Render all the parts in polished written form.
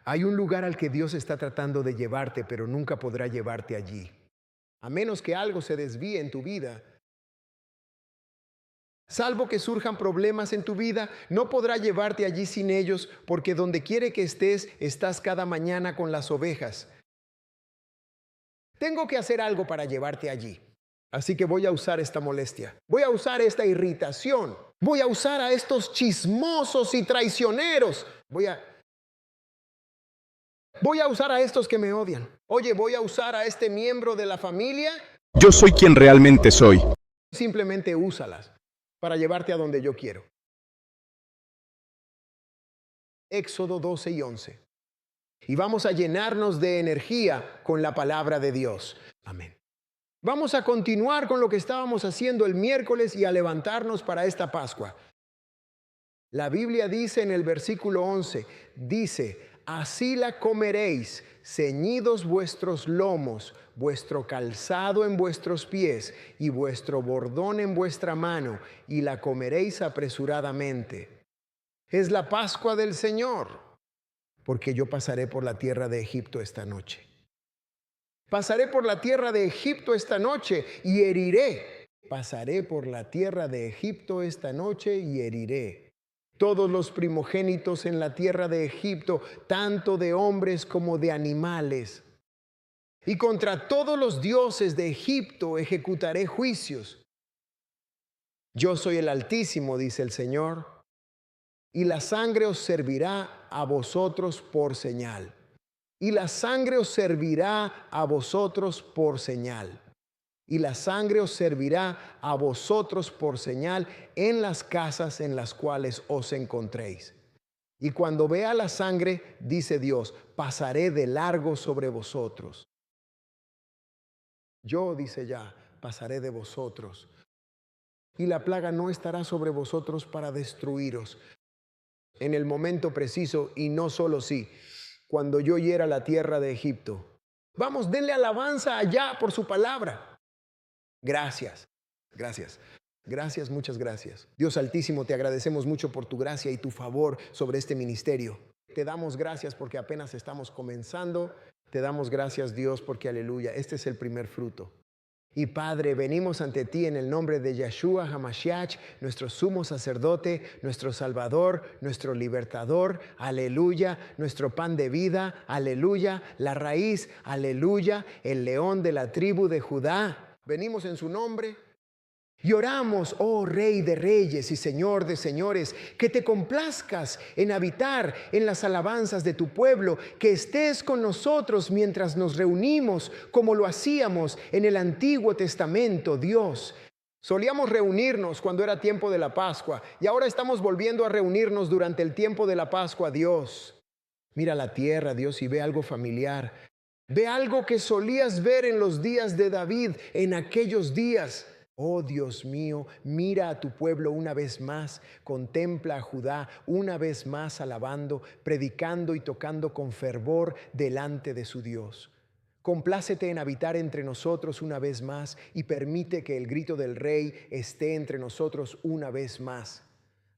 Hay un lugar al que Dios está tratando de llevarte, pero nunca podrá llevarte allí. A menos que algo se desvíe en tu vida. Salvo que surjan problemas en tu vida, no podrá llevarte allí sin ellos, porque donde quiere que estés, estás cada mañana con las ovejas. Tengo que hacer algo para llevarte allí. Así que voy a usar esta molestia. Voy a usar esta irritación. Voy a usar a estos chismosos y traicioneros. Voy a usar a estos que me odian. Oye, voy a usar a este miembro de la familia. Yo soy quien realmente soy. Simplemente úsalas para llevarte a donde yo quiero. Éxodo 12 y 11. Y vamos a llenarnos de energía con la palabra de Dios. Amén. Vamos a continuar con lo que estábamos haciendo el miércoles y a levantarnos para esta Pascua. La Biblia dice en el versículo 11, dice: así la comeréis, ceñidos vuestros lomos, vuestro calzado en vuestros pies y vuestro bordón en vuestra mano, y la comeréis apresuradamente. Es la Pascua del Señor, porque yo pasaré por la tierra de Egipto esta noche. Pasaré por la tierra de Egipto esta noche y heriré. Pasaré por la tierra de Egipto esta noche y heriré todos los primogénitos en la tierra de Egipto, tanto de hombres como de animales. Y contra todos los dioses de Egipto ejecutaré juicios. Yo soy el Altísimo, dice el Señor, y la sangre os servirá a vosotros por señal. Y la sangre os servirá a vosotros por señal. Y la sangre os servirá a vosotros por señal en las casas en las cuales os encontréis. Y cuando vea la sangre, dice Dios, pasaré de largo sobre vosotros. Yo, dice ya, pasaré de vosotros. Y la plaga no estará sobre vosotros para destruiros en el momento preciso, y no solo sí, cuando yo hiera la tierra de Egipto. Vamos, denle alabanza allá por su palabra. Gracias, gracias, gracias, muchas gracias. Dios Altísimo, te agradecemos mucho por tu gracia y tu favor sobre este ministerio. Te damos gracias porque apenas estamos comenzando. Te damos gracias, Dios, porque aleluya, este es el primer fruto. Y Padre, venimos ante ti en el nombre de Yeshua HaMashiach, nuestro sumo sacerdote, nuestro Salvador, nuestro libertador, aleluya, nuestro pan de vida, aleluya, la raíz, aleluya, el león de la tribu de Judá. Venimos en su nombre y oramos, oh Rey de reyes y Señor de señores, que te complazcas en habitar en las alabanzas de tu pueblo, que estés con nosotros mientras nos reunimos como lo hacíamos en el Antiguo Testamento, Dios. Solíamos reunirnos cuando era tiempo de la Pascua y ahora estamos volviendo a reunirnos durante el tiempo de la Pascua, Dios. Mira la tierra, Dios, y ve algo familiar. Ve algo que solías ver en los días de David, en aquellos días. Oh Dios mío, mira a tu pueblo una vez más, contempla a Judá una vez más alabando, predicando y tocando con fervor delante de su Dios. Complácete en habitar entre nosotros una vez más y permite que el grito del Rey esté entre nosotros una vez más.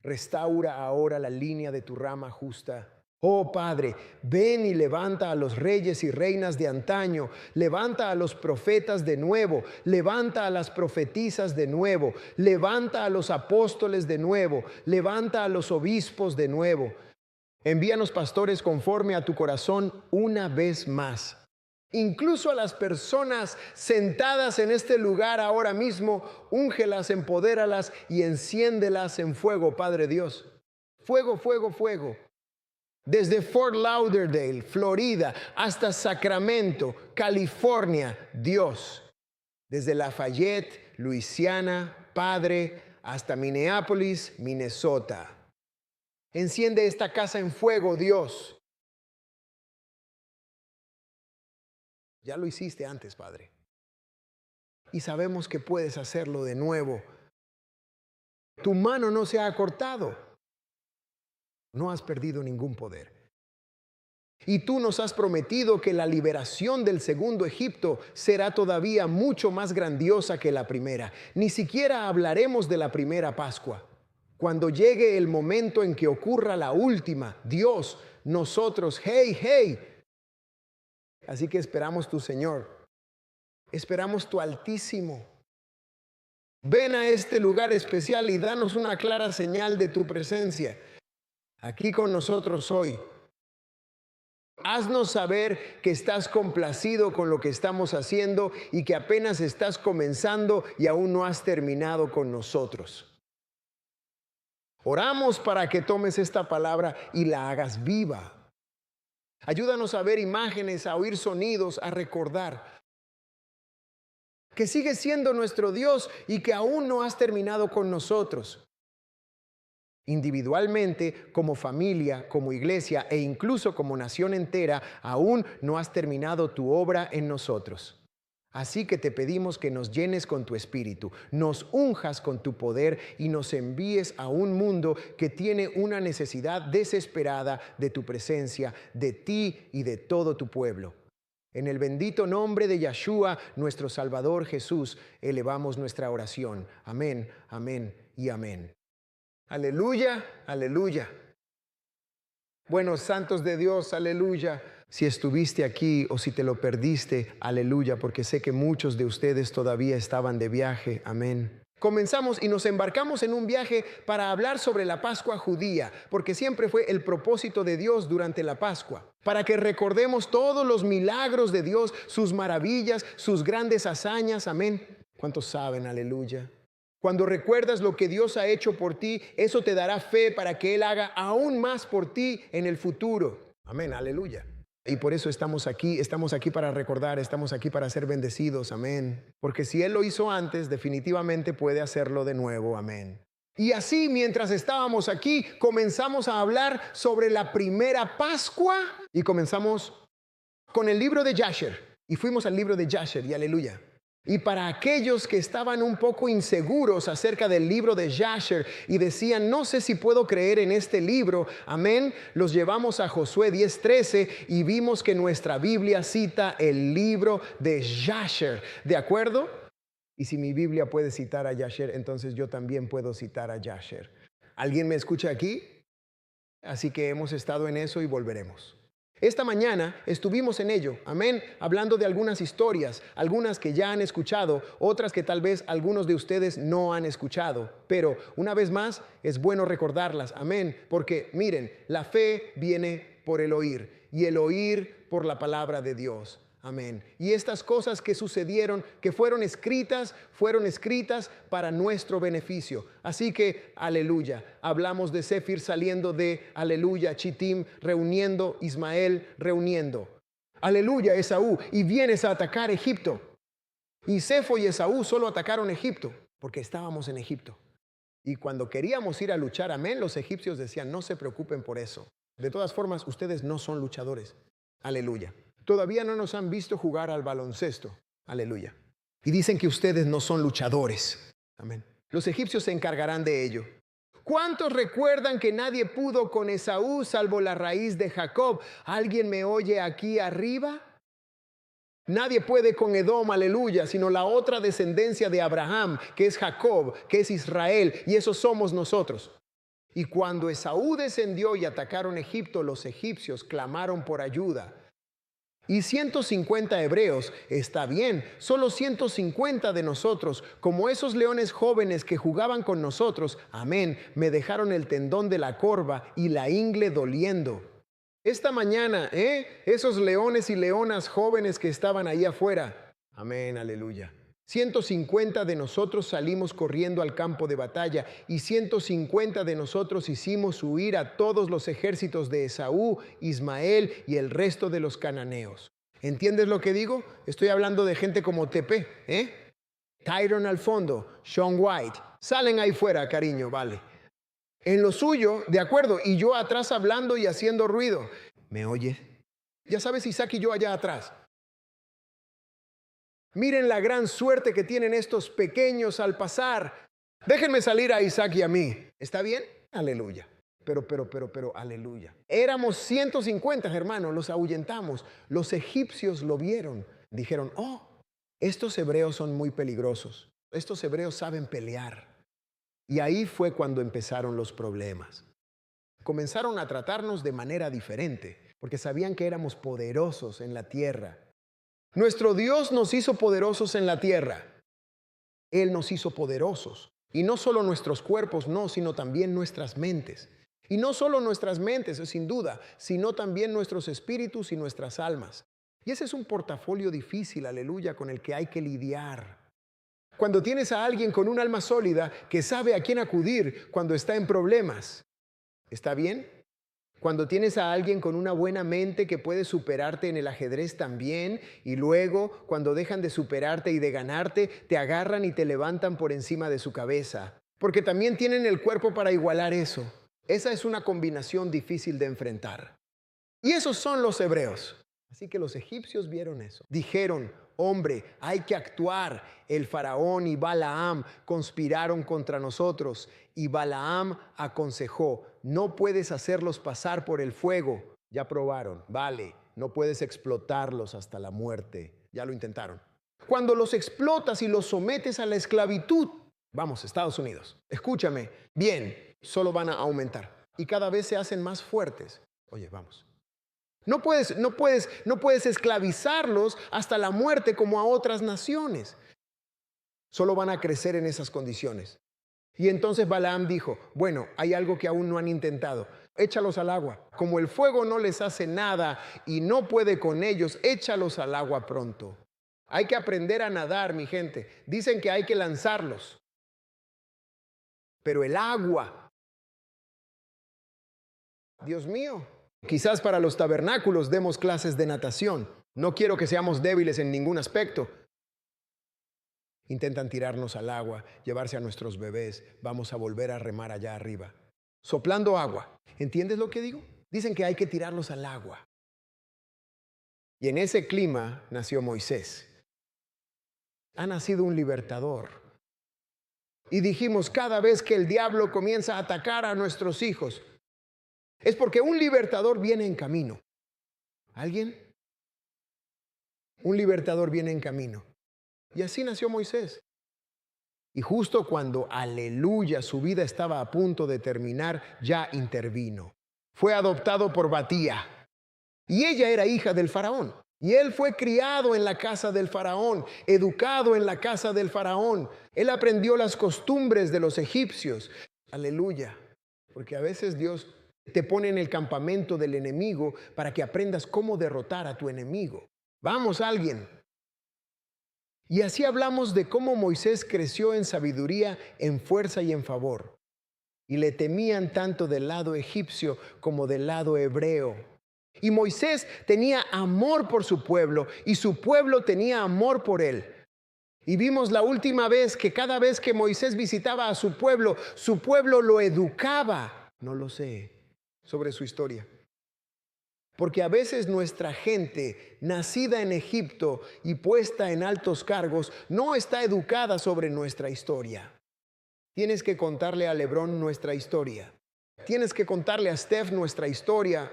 Restaura ahora la línea de tu rama justa. Oh Padre, ven y levanta a los reyes y reinas de antaño, levanta a los profetas de nuevo, levanta a las profetisas de nuevo, levanta a los apóstoles de nuevo, levanta a los obispos de nuevo. Envíanos pastores conforme a tu corazón una vez más. Incluso a las personas sentadas en este lugar ahora mismo, úngelas, empodéralas y enciéndelas en fuego, Padre Dios. Fuego, fuego, fuego. Desde Fort Lauderdale, Florida, hasta Sacramento, California, Dios. Desde Lafayette, Luisiana, Padre, hasta Minneapolis, Minnesota. Enciende esta casa en fuego, Dios. Ya lo hiciste antes, Padre. Y sabemos que puedes hacerlo de nuevo. Tu mano no se ha acortado. No has perdido ningún poder. Y tú nos has prometido que la liberación del segundo Egipto será todavía mucho más grandiosa que la primera. Ni siquiera hablaremos de la primera Pascua. Cuando llegue el momento en que ocurra la última, Dios, nosotros, hey, hey. Así que esperamos tu Señor, esperamos tu Altísimo. Ven a este lugar especial y danos una clara señal de tu presencia aquí con nosotros hoy. Haznos saber que estás complacido con lo que estamos haciendo y que apenas estás comenzando y aún no has terminado con nosotros. Oramos para que tomes esta palabra y la hagas viva. Ayúdanos a ver imágenes, a oír sonidos, a recordar que sigues siendo nuestro Dios y que aún no has terminado con nosotros. Individualmente, como familia, como iglesia e incluso como nación entera, aún no has terminado tu obra en nosotros. Así que te pedimos que nos llenes con tu espíritu, nos unjas con tu poder y nos envíes a un mundo que tiene una necesidad desesperada de tu presencia, de ti y de todo tu pueblo. En el bendito nombre de Yeshua, nuestro Salvador Jesús, elevamos nuestra oración. Amén, amén y amén. Aleluya, aleluya. Buenos santos de Dios, aleluya. Si estuviste aquí o si te lo perdiste, aleluya, porque sé que muchos de ustedes todavía estaban de viaje. Amén. Comenzamos y nos embarcamos en un viaje para hablar sobre la Pascua judía, porque siempre fue el propósito de Dios durante la Pascua, para que recordemos todos los milagros de Dios, sus maravillas, sus grandes hazañas. Amén. ¿Cuántos saben? Aleluya. Cuando recuerdas lo que Dios ha hecho por ti, eso te dará fe para que Él haga aún más por ti en el futuro. Amén, aleluya. Y por eso estamos aquí para recordar, estamos aquí para ser bendecidos, amén. Porque si Él lo hizo antes, definitivamente puede hacerlo de nuevo, amén. Y así, mientras estábamos aquí, comenzamos a hablar sobre la primera Pascua y comenzamos con el libro de Jasher. Y fuimos al libro de Jasher y aleluya. Y para aquellos que estaban un poco inseguros acerca del libro de Jasher y decían, no sé si puedo creer en este libro, amén, los llevamos a Josué 10:13 y vimos que nuestra Biblia cita el libro de Jasher, ¿de acuerdo? Y si mi Biblia puede citar a Jasher, entonces yo también puedo citar a Jasher. ¿Alguien me escucha aquí? Así que hemos estado en eso y volveremos. Esta mañana estuvimos en ello, amén, hablando de algunas historias, algunas que ya han escuchado, otras que tal vez algunos de ustedes no han escuchado. Pero una vez más es bueno recordarlas, amén, porque miren, la fe viene por el oír y el oír por la palabra de Dios. Amén. Y estas cosas que sucedieron, que fueron escritas para nuestro beneficio. Así que, aleluya, hablamos de Sefir saliendo de, aleluya, Chittim reuniendo, Ismael reuniendo. Aleluya, Esaú, y vienes a atacar Egipto. Y Sefo y Esaú solo atacaron Egipto, porque estábamos en Egipto. Y cuando queríamos ir a luchar, amén, los egipcios decían, no se preocupen por eso. De todas formas, ustedes no son luchadores. Aleluya. Todavía no nos han visto jugar al baloncesto. Aleluya. Y dicen que ustedes no son luchadores. Amén. Los egipcios se encargarán de ello. ¿Cuántos recuerdan que nadie pudo con Esaú salvo la raíz de Jacob? ¿Alguien me oye aquí arriba? Nadie puede con Edom, aleluya, sino la otra descendencia de Abraham, que es Jacob, que es Israel, y esos somos nosotros. Y cuando Esaú descendió y atacaron Egipto, los egipcios clamaron por ayuda. Y 150 hebreos, está bien, solo 150 de nosotros, como esos leones jóvenes que jugaban con nosotros, amén, me dejaron el tendón de la corva y la ingle doliendo. Esta mañana, esos leones y leonas jóvenes que estaban ahí afuera, amén, aleluya. 150 de nosotros salimos corriendo al campo de batalla y 150 de nosotros hicimos huir a todos los ejércitos de Esaú, Ismael y el resto de los cananeos. ¿Entiendes lo que digo? Estoy hablando de gente como TP, Tyrone al fondo, Sean White. Salen ahí fuera, cariño, vale. En lo suyo, de acuerdo, y yo atrás hablando y haciendo ruido. ¿Me oye? Ya sabes, Isaac y yo allá atrás. Miren la gran suerte que tienen estos pequeños al pasar. Déjenme salir a Isaac y a mí. ¿Está bien? Aleluya. Pero, aleluya. Éramos 150, hermanos, los ahuyentamos. Los egipcios lo vieron. Dijeron, estos hebreos son muy peligrosos. Estos hebreos saben pelear. Y ahí fue cuando empezaron los problemas. comenzaron a tratarnos de manera diferente, porque sabían que éramos poderosos en la tierra. Nuestro Dios nos hizo poderosos en la tierra. Él nos hizo poderosos. Y no solo nuestros cuerpos, no, sino también nuestras mentes. Y no solo nuestras mentes, sin duda, sino también nuestros espíritus y nuestras almas. Y ese es un portafolio difícil, aleluya, con el que hay que lidiar. Cuando tienes a alguien con un alma sólida que sabe a quién acudir cuando está en problemas, ¿está bien? Cuando tienes a alguien con una buena mente que puede superarte en el ajedrez también, y luego, cuando dejan de superarte y de ganarte, te agarran y te levantan por encima de su cabeza, porque también tienen el cuerpo para igualar eso. Esa es una combinación difícil de enfrentar. Y esos son los hebreos. Así que los egipcios vieron eso. Dijeron, hombre, hay que actuar. El faraón y Balaam conspiraron contra nosotros. Y Balaam aconsejó, no puedes hacerlos pasar por el fuego. Ya probaron, vale, no puedes explotarlos hasta la muerte. Ya lo intentaron. Cuando los explotas y los sometes a la esclavitud, vamos, Estados Unidos, escúchame, bien, solo van a aumentar. Y cada vez se hacen más fuertes. Oye, vamos. No puedes esclavizarlos hasta la muerte como a otras naciones. Solo van a crecer en esas condiciones. Y entonces Balaam dijo, bueno, hay algo que aún no han intentado. Échalos al agua. Como el fuego no les hace nada y no puede con ellos, échalos al agua pronto. Hay que aprender a nadar, mi gente. Dicen que hay que lanzarlos. Pero el agua, Dios mío. Quizás para los tabernáculos demos clases de natación. No quiero que seamos débiles en ningún aspecto. Intentan tirarnos al agua, llevarse a nuestros bebés. Vamos a volver a remar allá arriba. Soplando agua. ¿Entiendes lo que digo? Dicen que hay que tirarlos al agua. Y en ese clima nació Moisés. Ha nacido un libertador. Y dijimos, cada vez que el diablo comienza a atacar a nuestros hijos, es porque un libertador viene en camino. ¿Alguien? Un libertador viene en camino. Y así nació Moisés. Y justo cuando, aleluya, su vida estaba a punto de terminar, ya intervino. Fue adoptado por Batía. Y ella era hija del faraón. Y él fue criado en la casa del faraón, educado en la casa del faraón. Él aprendió las costumbres de los egipcios. Aleluya. Porque a veces Dios te pone en el campamento del enemigo para que aprendas cómo derrotar a tu enemigo. Vamos, alguien. Y así hablamos de cómo Moisés creció en sabiduría, en fuerza y en favor. Y le temían tanto del lado egipcio como del lado hebreo. Y Moisés tenía amor por su pueblo y su pueblo tenía amor por él. Y vimos la última vez que cada vez que Moisés visitaba a su pueblo lo educaba. No lo sé. Sobre su historia. Porque a veces nuestra gente, nacida en Egipto y puesta en altos cargos, no está educada sobre nuestra historia. Tienes que contarle a LeBron nuestra historia. Tienes que contarle a Steph nuestra historia.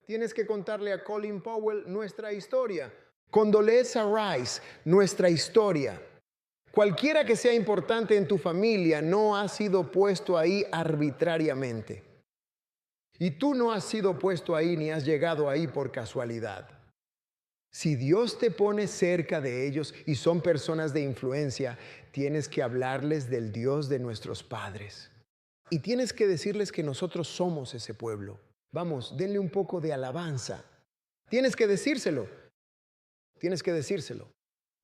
Tienes que contarle a Colin Powell nuestra historia. Condoleezza Rice, nuestra historia. Cualquiera que sea importante en tu familia no ha sido puesto ahí arbitrariamente. Y tú no has sido puesto ahí ni has llegado ahí por casualidad. Si Dios te pone cerca de ellos y son personas de influencia, tienes que hablarles del Dios de nuestros padres. Y tienes que decirles que nosotros somos ese pueblo. Vamos, denle un poco de alabanza. Tienes que decírselo. Tienes que decírselo.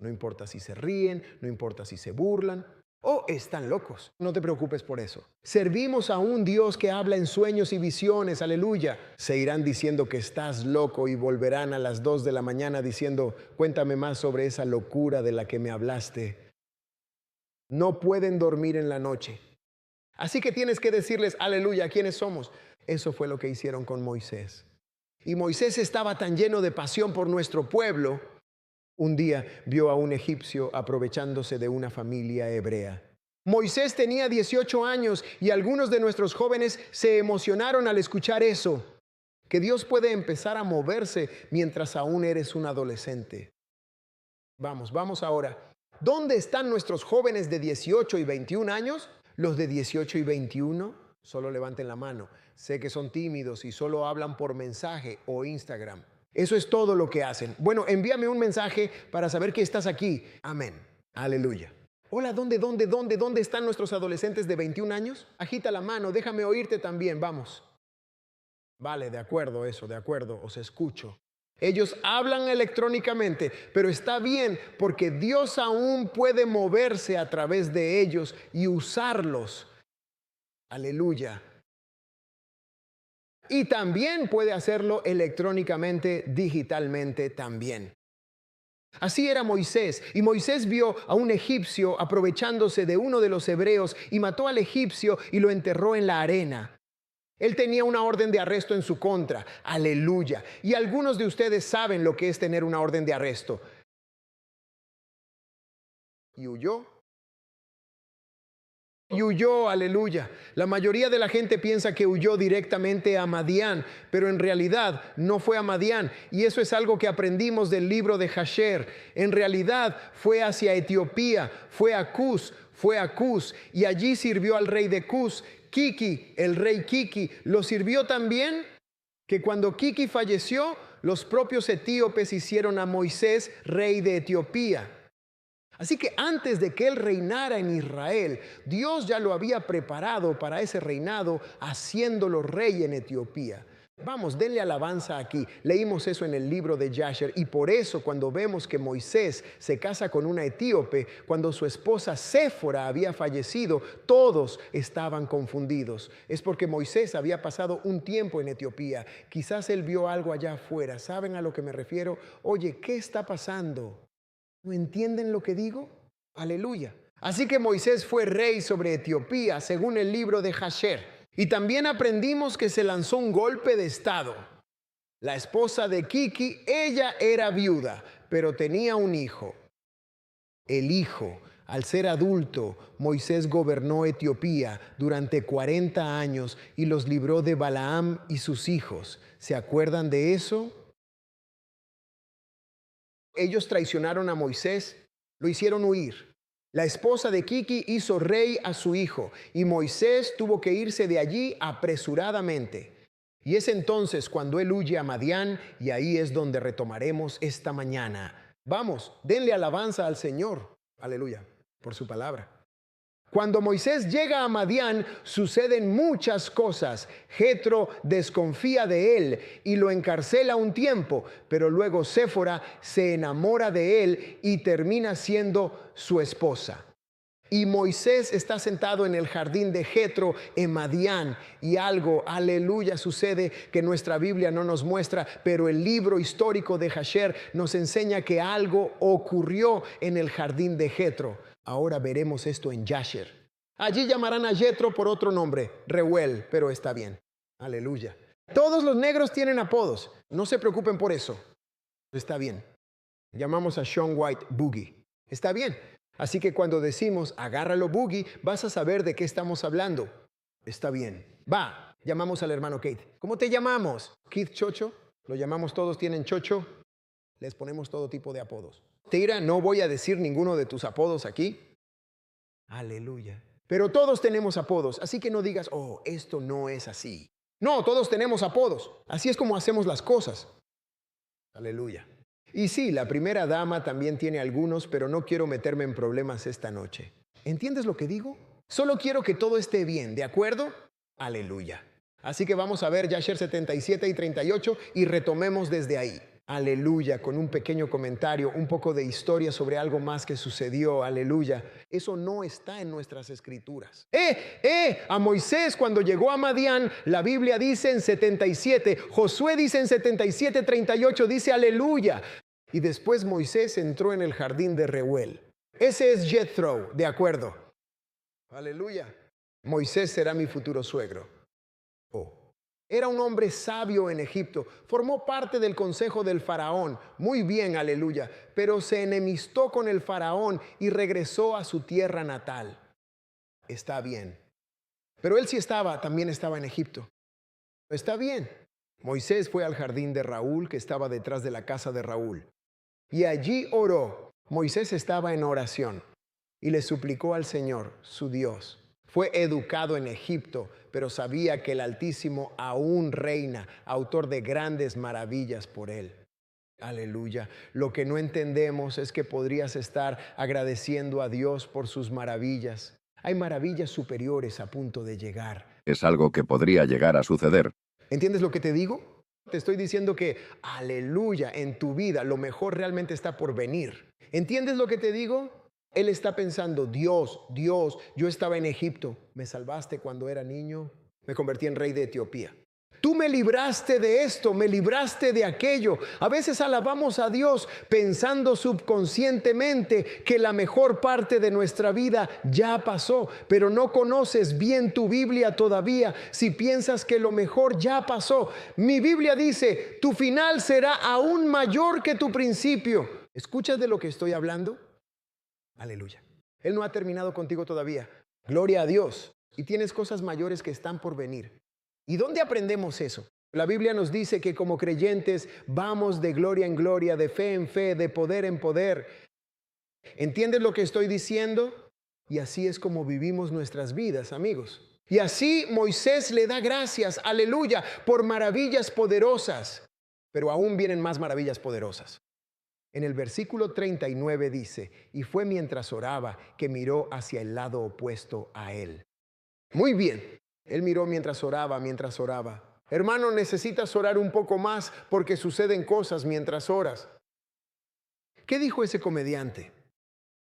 No importa si se ríen, no importa si se burlan. Oh, están locos. No te preocupes por eso. Servimos a un Dios que habla en sueños y visiones. Aleluya. Se irán diciendo que estás loco y volverán a las 2 de la mañana diciendo, cuéntame más sobre esa locura de la que me hablaste. No pueden dormir en la noche. Así que tienes que decirles, aleluya, ¿quiénes somos? Eso fue lo que hicieron con Moisés. Y Moisés estaba tan lleno de pasión por nuestro pueblo. Un día vio a un egipcio aprovechándose de una familia hebrea. Moisés tenía 18 años y algunos de nuestros jóvenes se emocionaron al escuchar eso. Que Dios puede empezar a moverse mientras aún eres un adolescente. Vamos ahora. ¿Dónde están nuestros jóvenes de 18 y 21 años? Los de 18 y 21 Solo levanten la mano. Sé que son tímidos y solo hablan por mensaje o Instagram. Eso es todo lo que hacen. Bueno, envíame un mensaje para saber que estás aquí. Amén. Aleluya. Hola, ¿dónde están nuestros adolescentes de 21 años? Agita la mano, déjame oírte también, vamos. Vale, de acuerdo, os escucho. Ellos hablan electrónicamente, pero está bien porque Dios aún puede moverse a través de ellos y usarlos. Aleluya. Y también puede hacerlo electrónicamente, digitalmente también. Así era Moisés, y Moisés vio a un egipcio aprovechándose de uno de los hebreos y mató al egipcio y lo enterró en la arena. Él tenía una orden de arresto en su contra. Aleluya. Y algunos de ustedes saben lo que es tener una orden de arresto. Y huyó. Y huyó, aleluya. La mayoría de la gente piensa que huyó directamente a Madián, pero en realidad no fue a Madián. Y eso es algo que aprendimos del libro de Jasher. En realidad fue hacia Etiopía, fue a Cus, y allí sirvió al rey de Cus. Kiki, el rey Kiki, lo sirvió tan bien que cuando Kiki falleció, los propios etíopes hicieron a Moisés rey de Etiopía. Así que antes de que él reinara en Israel, Dios ya lo había preparado para ese reinado, haciéndolo rey en Etiopía. Vamos, denle alabanza aquí. Leímos eso en el libro de Jasher, y por eso cuando vemos que Moisés se casa con una etíope, cuando su esposa Séfora había fallecido, todos estaban confundidos. Es porque Moisés había pasado un tiempo en Etiopía. Quizás él vio algo allá afuera. ¿Saben a lo que me refiero? Oye, ¿qué está pasando? ¿No entienden lo que digo? Aleluya. Así que Moisés fue rey sobre Etiopía, según el libro de Jasher. Y también aprendimos que se lanzó un golpe de estado. La esposa de Kiki, ella era viuda, pero tenía un hijo. El hijo, al ser adulto, Moisés gobernó Etiopía durante 40 años y los libró de Balaam y sus hijos. ¿Se acuerdan de eso? Ellos traicionaron a Moisés, lo hicieron huir. La esposa de Kiki hizo rey a su hijo y Moisés tuvo que irse de allí apresuradamente. Y es entonces cuando él huye a Madián, y ahí es donde retomaremos esta mañana. Vamos, denle alabanza al Señor, aleluya, por su palabra. Cuando Moisés llega a Madián, suceden muchas cosas. Jetro desconfía de él y lo encarcela un tiempo, pero luego Séfora se enamora de él y termina siendo su esposa. Y Moisés está sentado en el jardín de Jetro en Madián, y algo, aleluya, sucede que nuestra Biblia no nos muestra, pero el libro histórico de Jasher nos enseña que algo ocurrió en el jardín de Jetro. Ahora veremos esto en Jasher. Allí llamarán a Jetro por otro nombre, Reuel, pero está bien. Aleluya. Todos los negros tienen apodos. No se preocupen por eso. Está bien. Llamamos a Sean White Boogie. Está bien. Así que cuando decimos agárralo Boogie, vas a saber de qué estamos hablando. Está bien. Va. Llamamos al hermano Keith. ¿Cómo te llamamos? Keith Chocho. Lo llamamos todos, tienen Chocho. Les ponemos todo tipo de apodos. Tira, no voy a decir ninguno de tus apodos aquí. Aleluya. Pero todos tenemos apodos, así que no digas, oh, esto no es así. No, todos tenemos apodos. Así es como hacemos las cosas. Aleluya. Y sí, la primera dama también tiene algunos, pero no quiero meterme en problemas esta noche. ¿Entiendes lo que digo? Solo quiero que todo esté bien, ¿de acuerdo? Aleluya. Así que vamos a ver Jasher 77 y 38 y retomemos desde ahí. Aleluya, con un pequeño comentario, un poco de historia sobre algo más que sucedió, aleluya. Eso no está en nuestras escrituras. A Moisés cuando llegó a Madián, la Biblia dice en 77, Josué dice en 77, 38, dice aleluya. Y después Moisés entró en el jardín de Reuel. Ese es Jethro, de acuerdo. Aleluya. Moisés será mi futuro suegro. Era un hombre sabio en Egipto, formó parte del consejo del faraón, muy bien, aleluya, pero se enemistó con el faraón y regresó a su tierra natal. Está bien, pero él también estaba en Egipto. Está bien. Moisés fue al jardín de Raúl, que estaba detrás de la casa de Raúl, y allí oró. Moisés estaba en oración y le suplicó al Señor, su Dios. Fue educado en Egipto, pero sabía que el Altísimo aún reina, autor de grandes maravillas por él. Aleluya. Lo que no entendemos es que podrías estar agradeciendo a Dios por sus maravillas. Hay maravillas superiores a punto de llegar. Es algo que podría llegar a suceder. ¿Entiendes lo que te digo? Te estoy diciendo que, aleluya, en tu vida lo mejor realmente está por venir. ¿Entiendes lo que te digo? Él está pensando, Dios, yo estaba en Egipto, me salvaste cuando era niño, me convertí en rey de Etiopía. Tú me libraste de esto, me libraste de aquello. A veces alabamos a Dios pensando subconscientemente que la mejor parte de nuestra vida ya pasó, pero no conoces bien tu Biblia todavía si piensas que lo mejor ya pasó. Mi Biblia dice, tu final será aún mayor que tu principio. ¿Escuchas de lo que estoy hablando? Aleluya. Él no ha terminado contigo todavía. Gloria a Dios. Y tienes cosas mayores que están por venir. ¿Y dónde aprendemos eso? La Biblia nos dice que como creyentes vamos de gloria en gloria, de fe en fe, de poder en poder. ¿Entiendes lo que estoy diciendo? Y así es como vivimos nuestras vidas, amigos. Y así Moisés le da gracias, aleluya, por maravillas poderosas. Pero aún vienen más maravillas poderosas. En el versículo 39 dice, y fue mientras oraba que miró hacia el lado opuesto a él. Muy bien, él miró mientras oraba. Hermano, necesitas orar un poco más porque suceden cosas mientras oras. ¿Qué dijo ese comediante?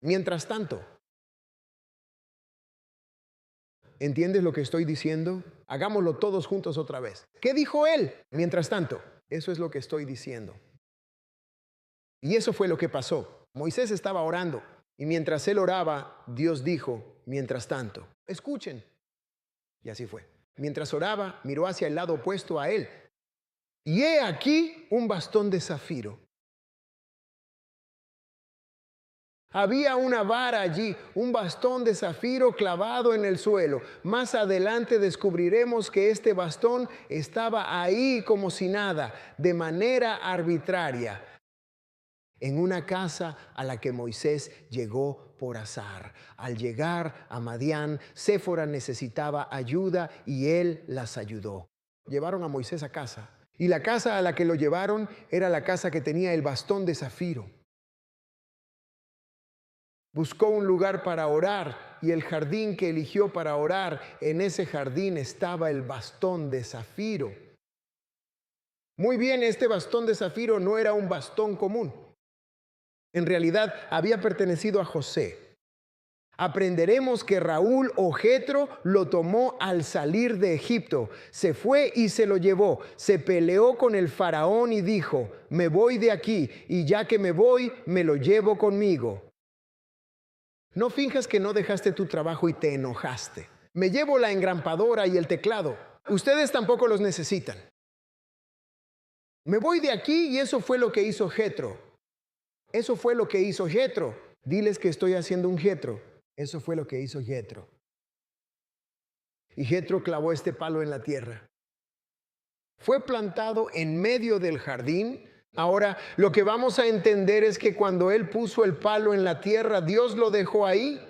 Mientras tanto. ¿Entiendes lo que estoy diciendo? Hagámoslo todos juntos otra vez. ¿Qué dijo él? Mientras tanto. Eso es lo que estoy diciendo. Y eso fue lo que pasó. Moisés estaba orando y mientras él oraba, Dios dijo, mientras tanto. Escuchen. Y así fue. Mientras oraba, miró hacia el lado opuesto a él. Y he aquí un bastón de zafiro. Había una vara allí, un bastón de zafiro clavado en el suelo. Más adelante descubriremos que este bastón estaba ahí como si nada, de manera arbitraria, en una casa a la que Moisés llegó por azar. Al llegar a Madián, Séfora necesitaba ayuda y él las ayudó. Llevaron a Moisés a casa y la casa a la que lo llevaron era la casa que tenía el bastón de zafiro. Buscó un lugar para orar y el jardín que eligió para orar, en ese jardín estaba el bastón de zafiro. Muy bien, este bastón de zafiro no era un bastón común. En realidad había pertenecido a José. Aprenderemos que Raúl o Jetro lo tomó al salir de Egipto. Se fue y se lo llevó. Se peleó con el faraón y dijo, me voy de aquí y ya que me voy, me lo llevo conmigo. No finjas que no dejaste tu trabajo y te enojaste. Me llevo la engrampadora y el teclado. Ustedes tampoco los necesitan. Me voy de aquí y eso fue lo que hizo Jetro. Eso fue lo que hizo Jetro. Diles que estoy haciendo un Jetro. Eso fue lo que hizo Jetro. Y Jetro clavó este palo en la tierra. Fue plantado en medio del jardín. Ahora, lo que vamos a entender es que cuando él puso el palo en la tierra, Dios lo dejó ahí.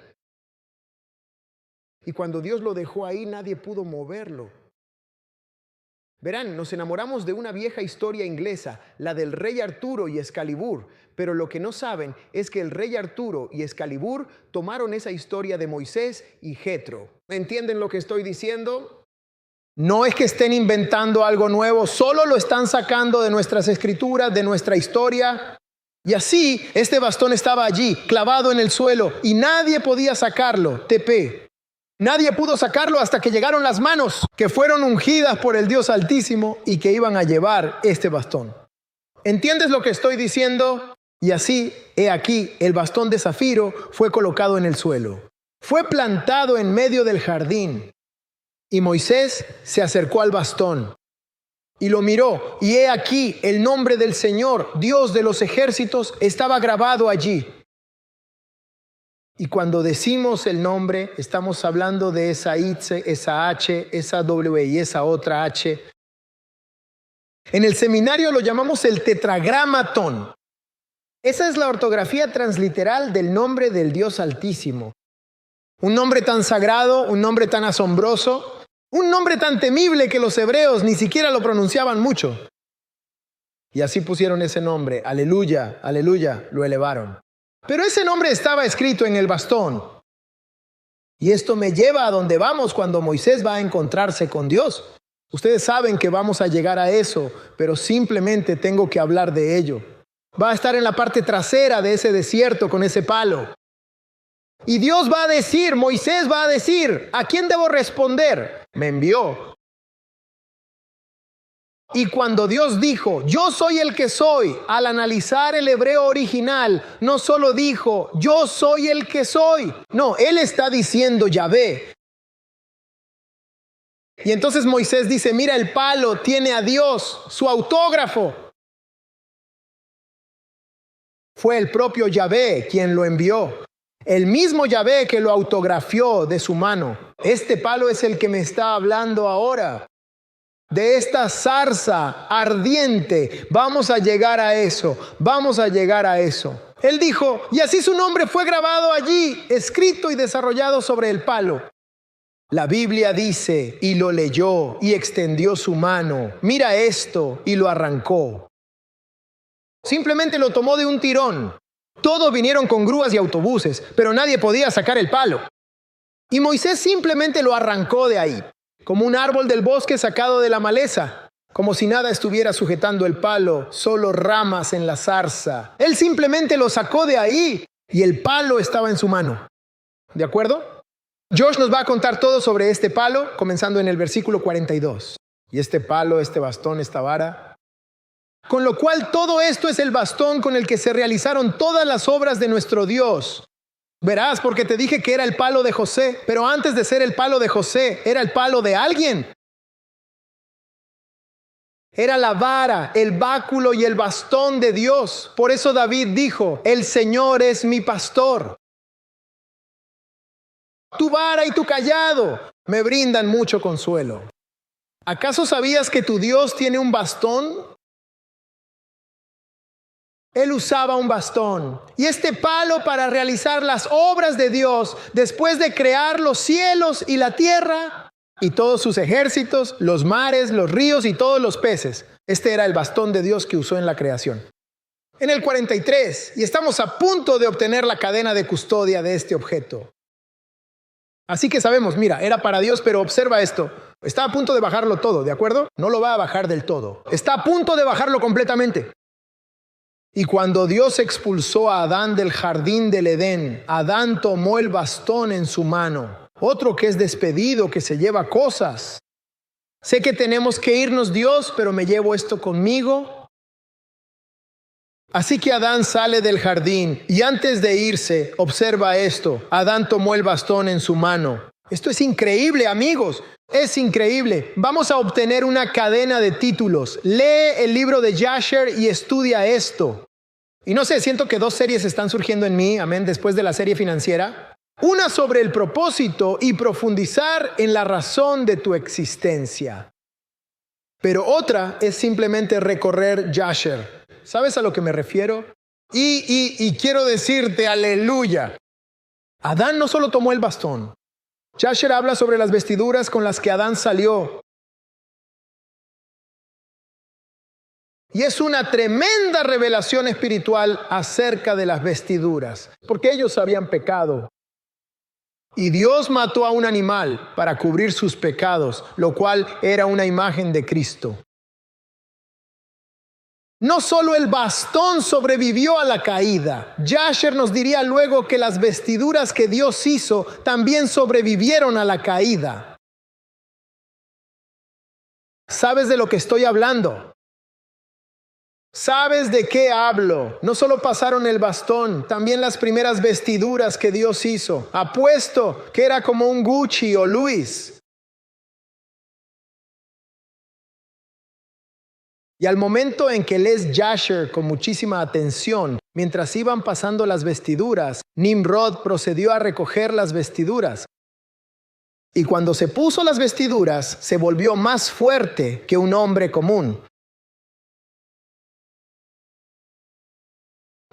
Y cuando Dios lo dejó ahí, nadie pudo moverlo. Verán, nos enamoramos de una vieja historia inglesa, la del rey Arturo y Excalibur, pero lo que no saben es que el rey Arturo y Excalibur tomaron esa historia de Moisés y Jetro. ¿Entienden lo que estoy diciendo? No es que estén inventando algo nuevo, solo lo están sacando de nuestras escrituras, de nuestra historia. Y así, este bastón estaba allí, clavado en el suelo, y nadie podía sacarlo, TP. Nadie pudo sacarlo hasta que llegaron las manos que fueron ungidas por el Dios Altísimo y que iban a llevar este bastón. ¿Entiendes lo que estoy diciendo? Y así, he aquí, el bastón de zafiro fue colocado en el suelo. Fue plantado en medio del jardín. Y Moisés se acercó al bastón y lo miró. Y he aquí, el nombre del Señor, Dios de los ejércitos, estaba grabado allí. Y cuando decimos el nombre, estamos hablando de esa H, esa H, esa W y esa otra H. En el seminario lo llamamos el tetragramatón. Esa es la ortografía transliteral del nombre del Dios Altísimo. Un nombre tan sagrado, un nombre tan asombroso, un nombre tan temible que los hebreos ni siquiera lo pronunciaban mucho. Y así pusieron ese nombre, aleluya, aleluya, lo elevaron. Pero ese nombre estaba escrito en el bastón. Y esto me lleva a donde vamos cuando Moisés va a encontrarse con Dios. Ustedes saben que vamos a llegar a eso, pero simplemente tengo que hablar de ello. Va a estar en la parte trasera de ese desierto con ese palo. Y Dios va a decir, Moisés va a decir, ¿a quién debo responder? Me envió. Y cuando Dios dijo, yo soy el que soy, al analizar el hebreo original, no solo dijo, yo soy el que soy. No, Él está diciendo Yahvé. Y entonces Moisés dice, mira, el palo tiene a Dios, su autógrafo. Fue el propio Yahvé quien lo envió. El mismo Yahvé que lo autografió de su mano. Este palo es el que me está hablando ahora. De esta zarza ardiente, vamos a llegar a eso, vamos a llegar a eso. Él dijo, y así su nombre fue grabado allí, escrito y desarrollado sobre el palo. La Biblia dice, y lo leyó, y extendió su mano, mira esto, y lo arrancó. Simplemente lo tomó de un tirón. Todos vinieron con grúas y autobuses, pero nadie podía sacar el palo. Y Moisés simplemente lo arrancó de ahí. Como un árbol del bosque sacado de la maleza, como si nada estuviera sujetando el palo, solo ramas en la zarza. Él simplemente lo sacó de ahí y el palo estaba en su mano. ¿De acuerdo? Josh nos va a contar todo sobre este palo, comenzando en el versículo 42. Y este palo, este bastón, esta vara. Con lo cual todo esto es el bastón con el que se realizaron todas las obras de nuestro Dios. Verás, porque te dije que era el palo de José, pero antes de ser el palo de José, era el palo de alguien. Era la vara, el báculo y el bastón de Dios. Por eso David dijo, el Señor es mi pastor. Tu vara y tu cayado me brindan mucho consuelo. ¿Acaso sabías que tu Dios tiene un bastón? Él usaba un bastón y este palo para realizar las obras de Dios después de crear los cielos y la tierra y todos sus ejércitos, los mares, los ríos y todos los peces. Este era el bastón de Dios que usó en la creación. En el 43, y estamos a punto de obtener la cadena de custodia de este objeto. Así que sabemos, mira, era para Dios, pero observa esto. Está a punto de bajarlo todo, ¿de acuerdo? No lo va a bajar del todo. Está a punto de bajarlo completamente. Y cuando Dios expulsó a Adán del jardín del Edén, Adán tomó el bastón en su mano. Otro que es despedido, que se lleva cosas. Sé que tenemos que irnos, Dios, pero me llevo esto conmigo. Así que Adán sale del jardín y antes de irse, observa esto. Adán tomó el bastón en su mano. Esto es increíble, amigos. Es increíble. Vamos a obtener una cadena de títulos. Lee el libro de Jasher y estudia esto. Y no sé, siento que dos series están surgiendo en mí, amén, después de la serie financiera. Una sobre el propósito y profundizar en la razón de tu existencia. Pero otra es simplemente recorrer Jasher. ¿Sabes a lo que me refiero? Y quiero decirte, aleluya. Adán no solo tomó el bastón. Jasher habla sobre las vestiduras con las que Adán salió. Y es una tremenda revelación espiritual acerca de las vestiduras, porque ellos habían pecado. Y Dios mató a un animal para cubrir sus pecados, lo cual era una imagen de Cristo. No solo el bastón sobrevivió a la caída. Jasher nos diría luego que las vestiduras que Dios hizo también sobrevivieron a la caída. ¿Sabes de lo que estoy hablando? ¿Sabes de qué hablo? No solo pasaron el bastón, también las primeras vestiduras que Dios hizo. Apuesto que era como un Gucci o Louis. Y al momento en que lees Jasher con muchísima atención, mientras iban pasando las vestiduras, Nimrod procedió a recoger las vestiduras. Y cuando se puso las vestiduras, se volvió más fuerte que un hombre común.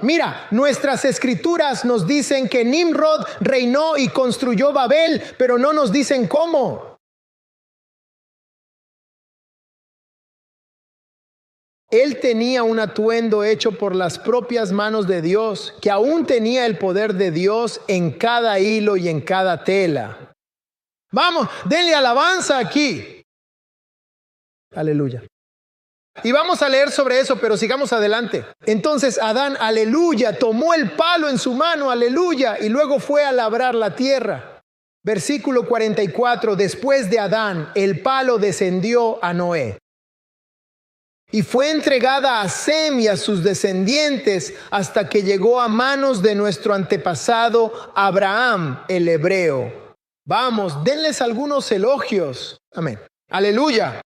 Mira, nuestras escrituras nos dicen que Nimrod reinó y construyó Babel, pero no nos dicen cómo. Él tenía un atuendo hecho por las propias manos de Dios, que aún tenía el poder de Dios en cada hilo y en cada tela. Vamos, denle alabanza aquí. Aleluya. Y vamos a leer sobre eso, pero sigamos adelante. Entonces Adán, aleluya, tomó el palo en su mano, aleluya, y luego fue a labrar la tierra. Versículo 44, después de Adán, el palo descendió a Noé. Y fue entregada a Sem y a sus descendientes hasta que llegó a manos de nuestro antepasado Abraham, el hebreo. Vamos, denles algunos elogios. Amén. Aleluya.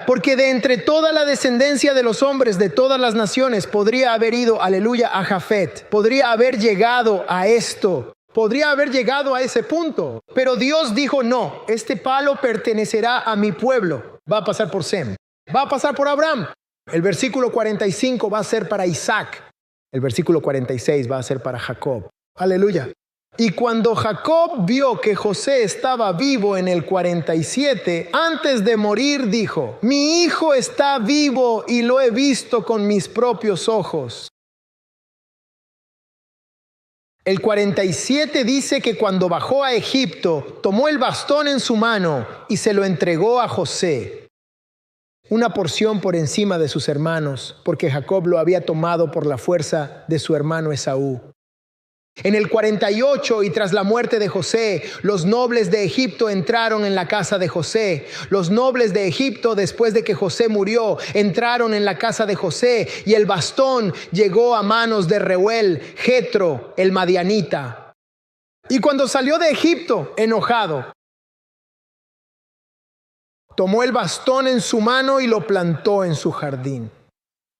Porque de entre toda la descendencia de los hombres de todas las naciones podría haber ido, aleluya, a Jafet. Podría haber llegado a esto. Podría haber llegado a ese punto. Pero Dios dijo, no, este palo pertenecerá a mi pueblo. Va a pasar por Sem. Va a pasar por Abraham. El versículo 45 va a ser para Isaac. El versículo 46 va a ser para Jacob. Aleluya. Y cuando Jacob vio que José estaba vivo en el 47, antes de morir dijo, mi hijo está vivo y lo he visto con mis propios ojos. El 47 dice que cuando bajó a Egipto, tomó el bastón en su mano y se lo entregó a José. Una porción por encima de sus hermanos, porque Jacob lo había tomado por la fuerza de su hermano Esaú. En el 48 y tras la muerte de José, los nobles de Egipto entraron en la casa de José. Los nobles de Egipto, después de que José murió, entraron en la casa de José y el bastón llegó a manos de Reuel, Jetro, el madianita. Y cuando salió de Egipto, enojado, tomó el bastón en su mano y lo plantó en su jardín.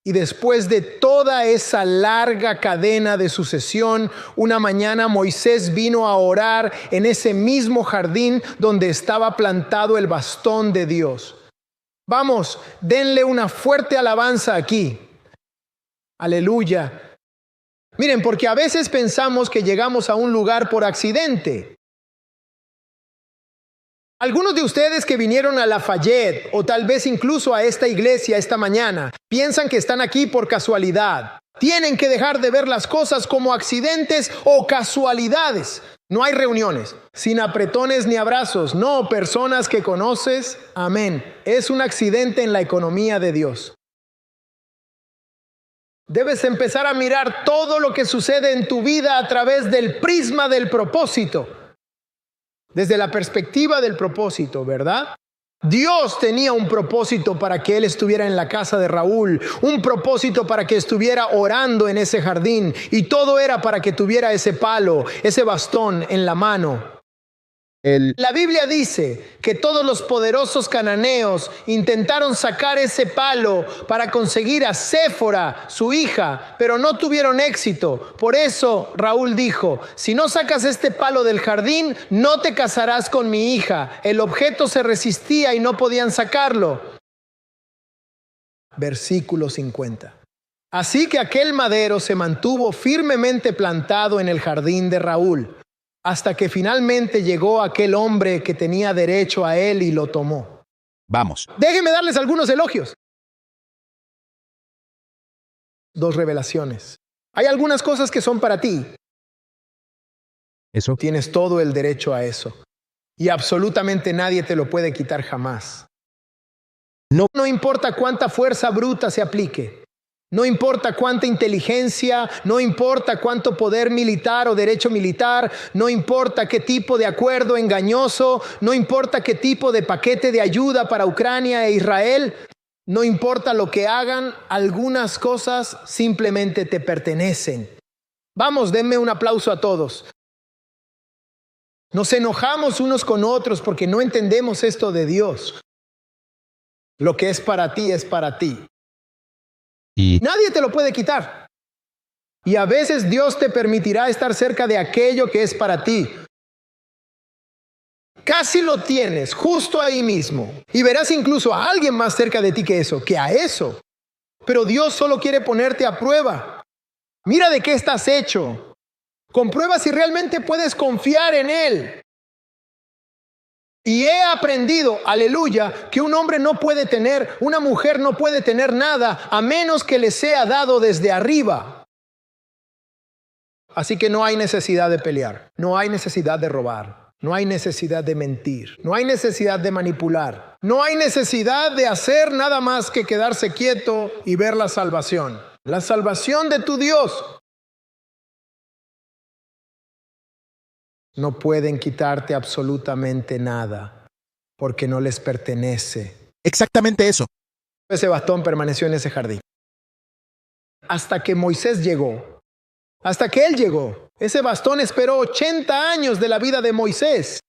Y después de toda esa larga cadena de sucesión, una mañana Moisés vino a orar en ese mismo jardín donde estaba plantado el bastón de Dios. Vamos, denle una fuerte alabanza aquí. Aleluya. Miren, porque a veces pensamos que llegamos a un lugar por accidente. Algunos de ustedes que vinieron a Lafayette o tal vez incluso a esta iglesia esta mañana piensan que están aquí por casualidad. Tienen que dejar de ver las cosas como accidentes o casualidades. No hay reuniones sin apretones ni abrazos. No, personas que conoces. Amén. Es un accidente en la economía de Dios. Debes empezar a mirar todo lo que sucede en tu vida a través del prisma del propósito. Desde la perspectiva del propósito, ¿verdad? Dios tenía un propósito para que él estuviera en la casa de Raúl, un propósito para que estuviera orando en ese jardín, y todo era para que tuviera ese palo, ese bastón en la mano. La Biblia dice que todos los poderosos cananeos intentaron sacar ese palo para conseguir a Séfora, su hija, pero no tuvieron éxito. Por eso Raúl dijo, si no sacas este palo del jardín, no te casarás con mi hija. El objeto se resistía y no podían sacarlo. Versículo 50. Así que aquel madero se mantuvo firmemente plantado en el jardín de Raúl, hasta que finalmente llegó aquel hombre que tenía derecho a él y lo tomó. Vamos. Déjenme darles algunos elogios. 2 revelaciones. Hay algunas cosas que son para ti. Eso. Tienes todo el derecho a eso. Y absolutamente nadie te lo puede quitar jamás. No importa cuánta fuerza bruta se aplique. No importa cuánta inteligencia, no importa cuánto poder militar o derecho militar, no importa qué tipo de acuerdo engañoso, no importa qué tipo de paquete de ayuda para Ucrania e Israel, no importa lo que hagan, algunas cosas simplemente te pertenecen. Vamos, denme un aplauso a todos. Nos enojamos unos con otros porque no entendemos esto de Dios. Lo que es para ti es para ti. Y Nadie te lo puede quitar. Y a veces Dios te permitirá estar cerca de aquello que es para ti. Casi lo tienes justo ahí mismo. Y verás incluso a alguien más cerca de ti que a eso. Pero Dios solo quiere ponerte a prueba. Mira de qué estás hecho. Comprueba si realmente puedes confiar en Él. Y he aprendido, aleluya, que un hombre no puede tener, una mujer no puede tener nada a menos que le sea dado desde arriba. Así que no hay necesidad de pelear, no hay necesidad de robar, no hay necesidad de mentir, no hay necesidad de manipular, no hay necesidad de hacer nada más que quedarse quieto y ver la salvación. La salvación de tu Dios. No pueden quitarte absolutamente nada porque no les pertenece. Exactamente eso. Ese bastón permaneció en ese jardín hasta que Moisés llegó. Hasta que él llegó. Ese bastón esperó 80 años de la vida de Moisés.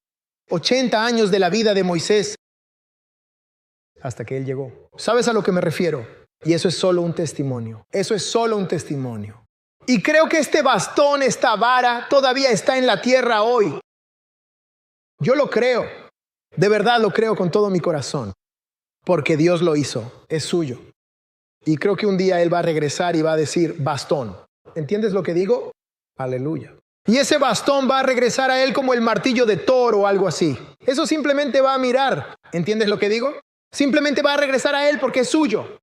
80 años de la vida de Moisés. Hasta que él llegó. ¿Sabes a lo que me refiero? Y eso es solo un testimonio. Eso es solo un testimonio. Y creo que este bastón, esta vara, todavía está en la tierra hoy. Yo lo creo. De verdad lo creo con todo mi corazón. Porque Dios lo hizo. Es suyo. Y creo que un día Él va a regresar y va a decir bastón. ¿Entiendes lo que digo? Aleluya. Y ese bastón va a regresar a Él como el martillo de Thor o algo así. Eso simplemente va a mirar. ¿Entiendes lo que digo? Simplemente va a regresar a Él porque es suyo.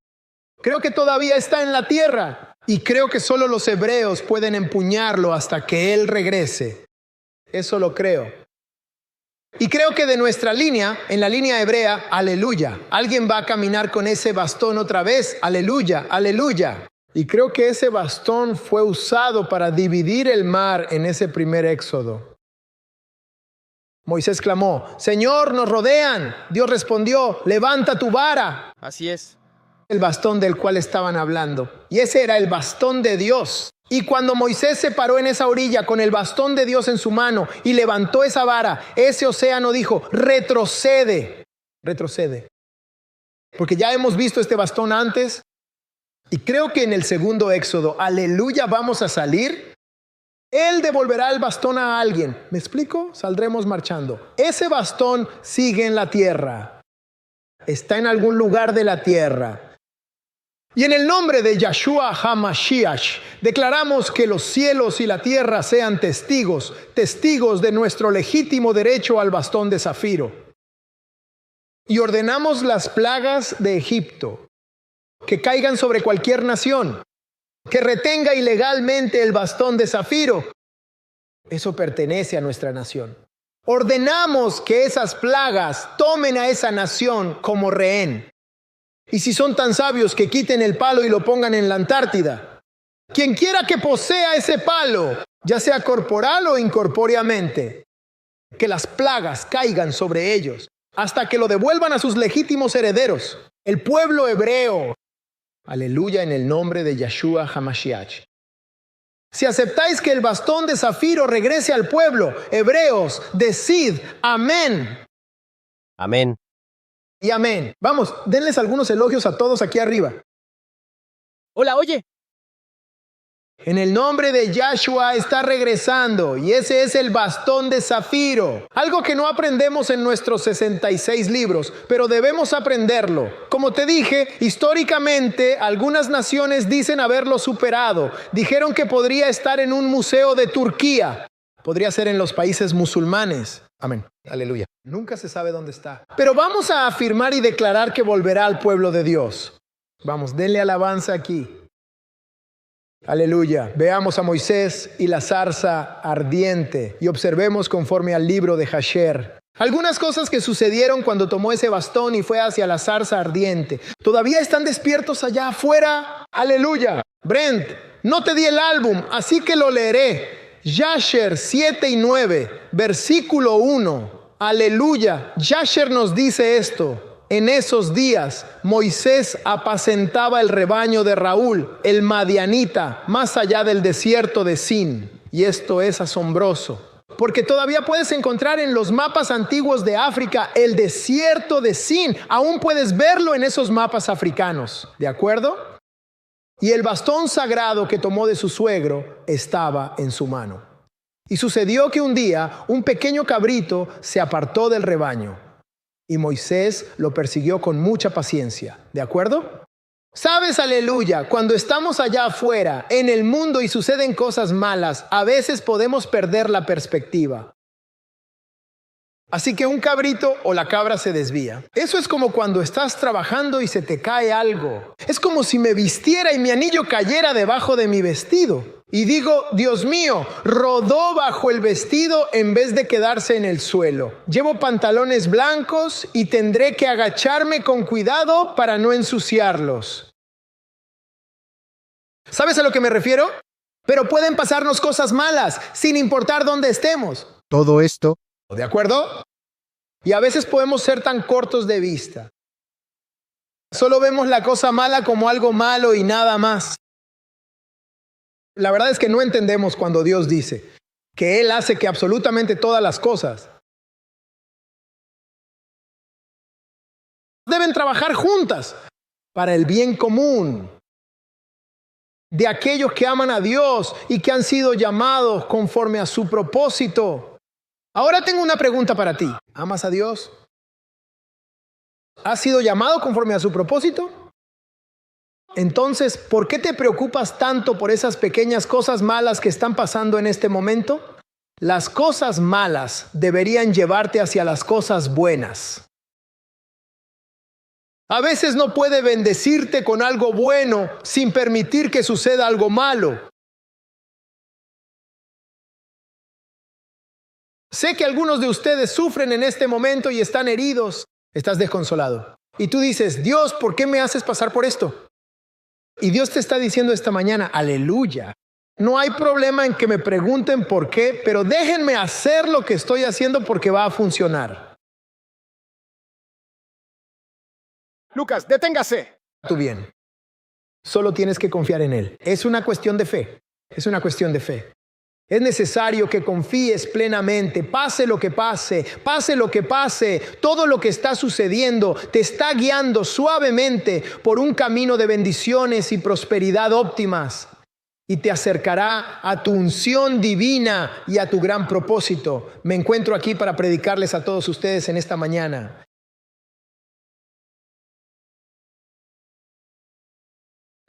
Creo que todavía está en la tierra. Y creo que solo los hebreos pueden empuñarlo hasta que Él regrese. Eso lo creo. Y creo que de nuestra línea, en la línea hebrea, aleluya. Alguien va a caminar con ese bastón otra vez. Aleluya, aleluya. Y creo que ese bastón fue usado para dividir el mar en ese primer éxodo. Moisés clamó, Señor, nos rodean. Dios respondió, levanta tu vara. Así es. El bastón del cual estaban hablando. Y ese era el bastón de Dios. Y cuando Moisés se paró en esa orilla con el bastón de Dios en su mano y levantó esa vara, ese océano dijo, retrocede, retrocede. Porque ya hemos visto este bastón antes. Y creo que en el segundo éxodo, aleluya, vamos a salir. Él devolverá el bastón a alguien. ¿Me explico? Saldremos marchando. Ese bastón sigue en la tierra. Está en algún lugar de la tierra. Y en el nombre de Yahshua HaMashiach, declaramos que los cielos y la tierra sean testigos, testigos de nuestro legítimo derecho al bastón de zafiro. Y ordenamos las plagas de Egipto, que caigan sobre cualquier nación, que retenga ilegalmente el bastón de zafiro. Eso pertenece a nuestra nación. Ordenamos que esas plagas tomen a esa nación como rehén. Y si son tan sabios que quiten el palo y lo pongan en la Antártida. Quien quiera que posea ese palo, ya sea corporal o incorpóreamente, que las plagas caigan sobre ellos hasta que lo devuelvan a sus legítimos herederos, el pueblo hebreo. Aleluya en el nombre de Yahshua HaMashiach. Si aceptáis que el bastón de zafiro regrese al pueblo, hebreos, decid amén. Amén. Y amén. Vamos, denles algunos elogios a todos aquí arriba. Hola, oye. En el nombre de Yahshua está regresando y ese es el bastón de zafiro. Algo que no aprendemos en nuestros 66 libros, pero debemos aprenderlo. Como te dije, históricamente algunas naciones dicen haberlo superado. Dijeron que podría estar en un museo de Turquía. Podría ser en los países musulmanes. Amén. Aleluya. Nunca se sabe dónde está. Pero vamos a afirmar y declarar que volverá al pueblo de Dios. Vamos, denle alabanza aquí. Aleluya. Veamos a Moisés y la zarza ardiente y observemos conforme al libro de Jasher. Algunas cosas que sucedieron cuando tomó ese bastón y fue hacia la zarza ardiente. Todavía están despiertos allá afuera. Aleluya. Brent, no te di el álbum, así que lo leeré. Jasher 7 y 9, versículo 1. Aleluya. Jasher nos dice esto. En esos días, Moisés apacentaba el rebaño de Raúl, el madianita, más allá del desierto de Sin. Y esto es asombroso, porque todavía puedes encontrar en los mapas antiguos de África el desierto de Sin. Aún puedes verlo en esos mapas africanos. ¿De acuerdo? Y el bastón sagrado que tomó de su suegro estaba en su mano. Y sucedió que un día un pequeño cabrito se apartó del rebaño. Y Moisés lo persiguió con mucha paciencia. ¿De acuerdo? ¿Sabes, aleluya? Cuando estamos allá afuera, en el mundo y suceden cosas malas, a veces podemos perder la perspectiva. Así que un cabrito o la cabra se desvía. Eso es como cuando estás trabajando y se te cae algo. Es como si me vistiera y mi anillo cayera debajo de mi vestido. Y digo, Dios mío, rodó bajo el vestido en vez de quedarse en el suelo. Llevo pantalones blancos y tendré que agacharme con cuidado para no ensuciarlos. ¿Sabes a lo que me refiero? Pero pueden pasarnos cosas malas, sin importar dónde estemos. Todo esto, ¿De acuerdo? Y a veces podemos ser tan cortos de vista. Solo vemos la cosa mala como algo malo y nada más. La verdad es que no entendemos cuando Dios dice que Él hace que absolutamente todas las cosas deben trabajar juntas para el bien común de aquellos que aman a Dios y que han sido llamados conforme a su propósito. Ahora tengo una pregunta para ti. ¿Amas a Dios? ¿Has sido llamado conforme a su propósito? Entonces, ¿por qué te preocupas tanto por esas pequeñas cosas malas que están pasando en este momento? Las cosas malas deberían llevarte hacia las cosas buenas. A veces no puede bendecirte con algo bueno sin permitir que suceda algo malo. Sé que algunos de ustedes sufren en este momento y están heridos. Estás desconsolado. Y tú dices, Dios, ¿por qué me haces pasar por esto? Y Dios te está diciendo esta mañana, aleluya. No hay problema en que me pregunten por qué, pero déjenme hacer lo que estoy haciendo porque va a funcionar. Lucas, deténgase. Tú bien. Solo tienes que confiar en Él. Es una cuestión de fe. Es una cuestión de fe. Es necesario que confíes plenamente, pase lo que pase, todo lo que está sucediendo te está guiando suavemente por un camino de bendiciones y prosperidad óptimas y te acercará a tu unción divina y a tu gran propósito. Me encuentro aquí para predicarles a todos ustedes en esta mañana.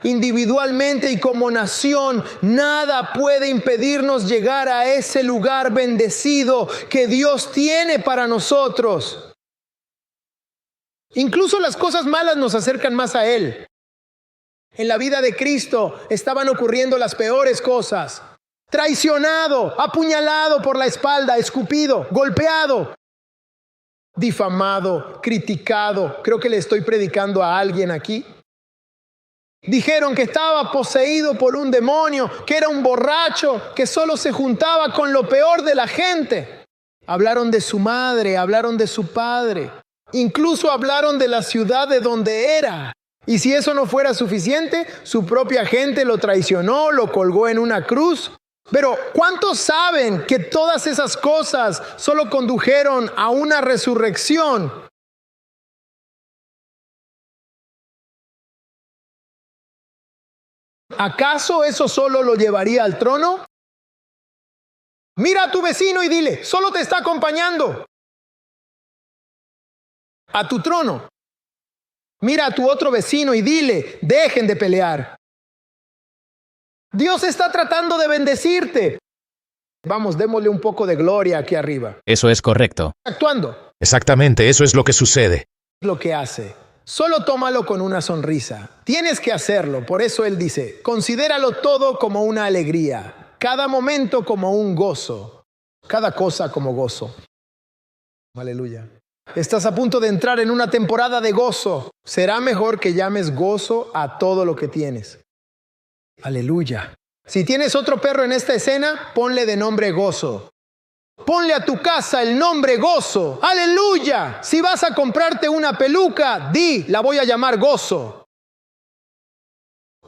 Individualmente y como nación, nada puede impedirnos llegar a ese lugar bendecido que Dios tiene para nosotros. Incluso las cosas malas nos acercan más a Él. En la vida de Cristo estaban ocurriendo las peores cosas. Traicionado, apuñalado por la espalda, escupido, golpeado, difamado, criticado. Creo que le estoy predicando a alguien aquí. Dijeron que estaba poseído por un demonio, que era un borracho, que solo se juntaba con lo peor de la gente. Hablaron de su madre, hablaron de su padre, incluso hablaron de la ciudad de donde era. Y si eso no fuera suficiente, su propia gente lo traicionó, lo colgó en una cruz. Pero ¿cuántos saben que todas esas cosas solo condujeron a una resurrección? ¿Acaso eso solo lo llevaría al trono? Mira a tu vecino y dile, solo te está acompañando a tu trono. Mira a tu otro vecino y dile, dejen de pelear. Dios está tratando de bendecirte. Vamos, démosle un poco de gloria aquí arriba. eso es correcto. Actuando. Exactamente, eso es lo que sucede. Lo que hace. Solo tómalo con una sonrisa. Tienes que hacerlo. Por eso Él dice, considéralo todo como una alegría. Cada momento como un gozo. Cada cosa como gozo. Aleluya. Estás a punto de entrar en una temporada de gozo. Será mejor que llames gozo a todo lo que tienes. Aleluya. Si tienes otro perro en esta escena, ponle de nombre Gozo. Ponle a tu casa el nombre Gozo. ¡Aleluya! Si vas a comprarte una peluca, la voy a llamar Gozo.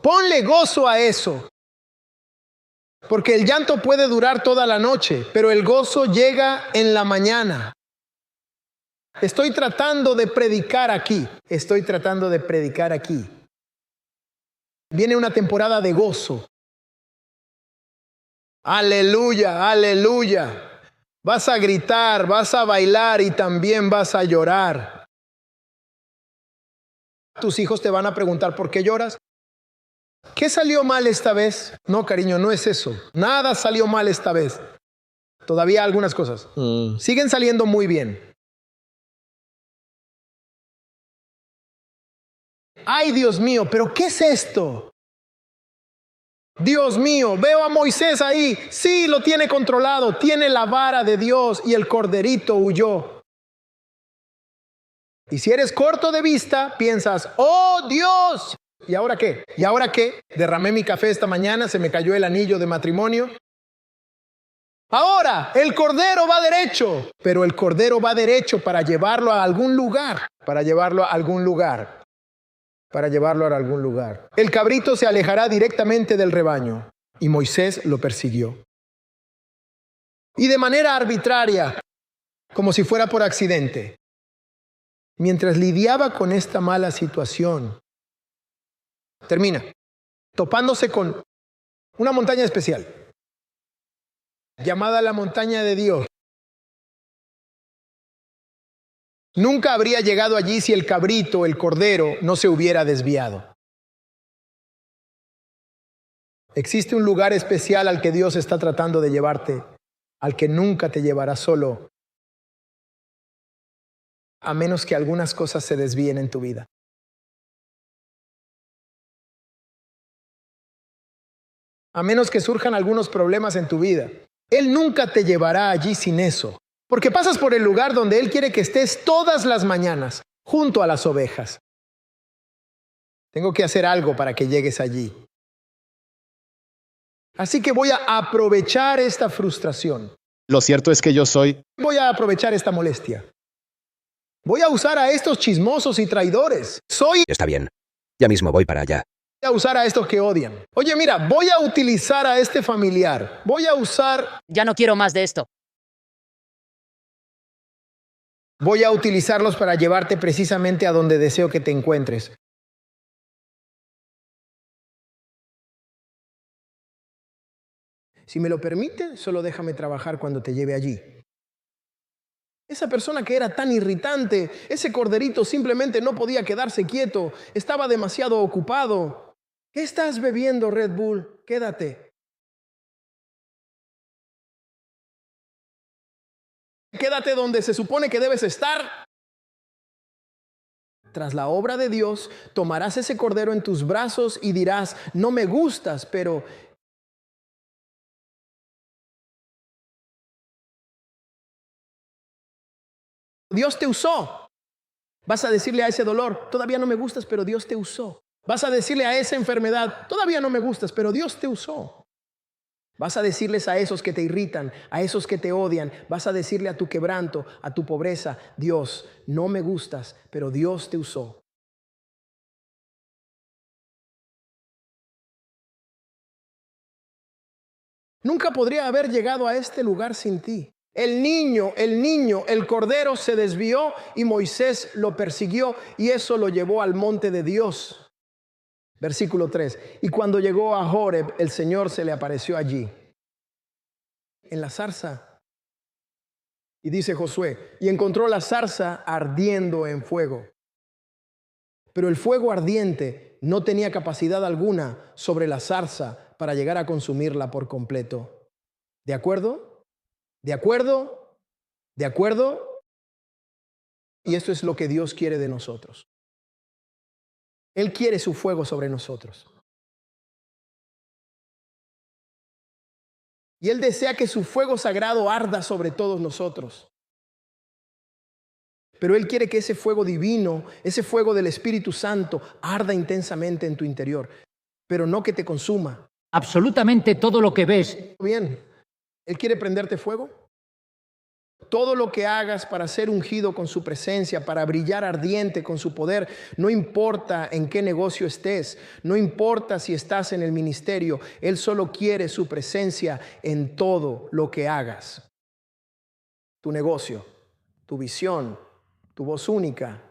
Ponle gozo a eso. Porque el llanto puede durar toda la noche, pero el gozo llega en la mañana. Estoy tratando de predicar aquí. Viene una temporada de gozo. Aleluya, aleluya. Vas a gritar, vas a bailar y también vas a llorar. Tus hijos te van a preguntar por qué lloras. ¿Qué salió mal esta vez? No, cariño, no es eso. Nada salió mal esta vez. Todavía algunas cosas. Siguen saliendo muy bien. Ay, Dios mío, ¿pero qué es esto? Dios mío, veo a Moisés ahí. Sí, lo tiene controlado. Tiene la vara de Dios y el corderito huyó. Y si eres corto de vista, piensas, ¡oh, Dios! ¿Y ahora qué? ¿Y ahora qué? Derramé mi café esta mañana, se me cayó el anillo de matrimonio. Ahora, el cordero va derecho. Pero el cordero va derecho para llevarlo a algún lugar. Para llevarlo a algún lugar. Para llevarlo a algún lugar. El cabrito se alejará directamente del rebaño. Y Moisés lo persiguió. Y de manera arbitraria, como si fuera por accidente, mientras lidiaba con esta mala situación, termina topándose con una montaña especial, llamada la montaña de Dios. Nunca habría llegado allí si el cabrito, el cordero, no se hubiera desviado. Existe un lugar especial al que Dios está tratando de llevarte, al que nunca te llevará solo, a menos que algunas cosas se desvíen en tu vida. A menos que surjan algunos problemas en tu vida. Él nunca te llevará allí sin eso. Porque pasas por el lugar donde Él quiere que estés todas las mañanas, junto a las ovejas. Tengo que hacer algo para que llegues allí. Así que voy a aprovechar esta frustración. Lo cierto es que yo soy... Voy a aprovechar esta molestia. Voy a usar a estos chismosos y traidores. Está bien. Ya mismo voy para allá. Voy a usar a estos que odian. Oye, mira, voy a utilizar a este familiar. Voy a usar... Ya no quiero más de esto. Voy a utilizarlos para llevarte precisamente a donde deseo que te encuentres. Si me lo permite, solo déjame trabajar cuando te lleve allí. Esa persona que era tan irritante, ese corderito simplemente no podía quedarse quieto, estaba demasiado ocupado. ¿Qué estás bebiendo, Red Bull? Quédate. Quédate donde se supone que debes estar. Tras la obra de Dios, tomarás ese cordero en tus brazos y dirás, no me gustas, pero... Dios te usó. Vas a decirle a ese dolor, todavía no me gustas, pero Dios te usó. Vas a decirle a esa enfermedad, todavía no me gustas, pero Dios te usó. Vas a decirles a esos que te irritan, a esos que te odian, vas a decirle a tu quebranto, a tu pobreza, Dios, no me gustas, pero Dios te usó. Nunca podría haber llegado a este lugar sin ti. El niño, el cordero se desvió y Moisés lo persiguió y eso lo llevó al monte de Dios. Versículo 3. Y cuando llegó a Horeb, el Señor se le apareció allí, en la zarza. Y dice Josué, y encontró la zarza ardiendo en fuego. Pero el fuego ardiente no tenía capacidad alguna sobre la zarza para llegar a consumirla por completo. ¿De acuerdo? ¿De acuerdo? ¿De acuerdo? Y esto es lo que Dios quiere de nosotros. Él quiere su fuego sobre nosotros. Y Él desea que su fuego sagrado arda sobre todos nosotros. Pero Él quiere que ese fuego divino, ese fuego del Espíritu Santo, arda intensamente en tu interior. Pero no que te consuma. Absolutamente todo lo que ves. Bien, Él quiere prenderte fuego. Todo lo que hagas para ser ungido con su presencia, para brillar ardiente con su poder, no importa en qué negocio estés, no importa si estás en el ministerio, Él solo quiere su presencia en todo lo que hagas. Tu negocio, tu visión, tu voz única,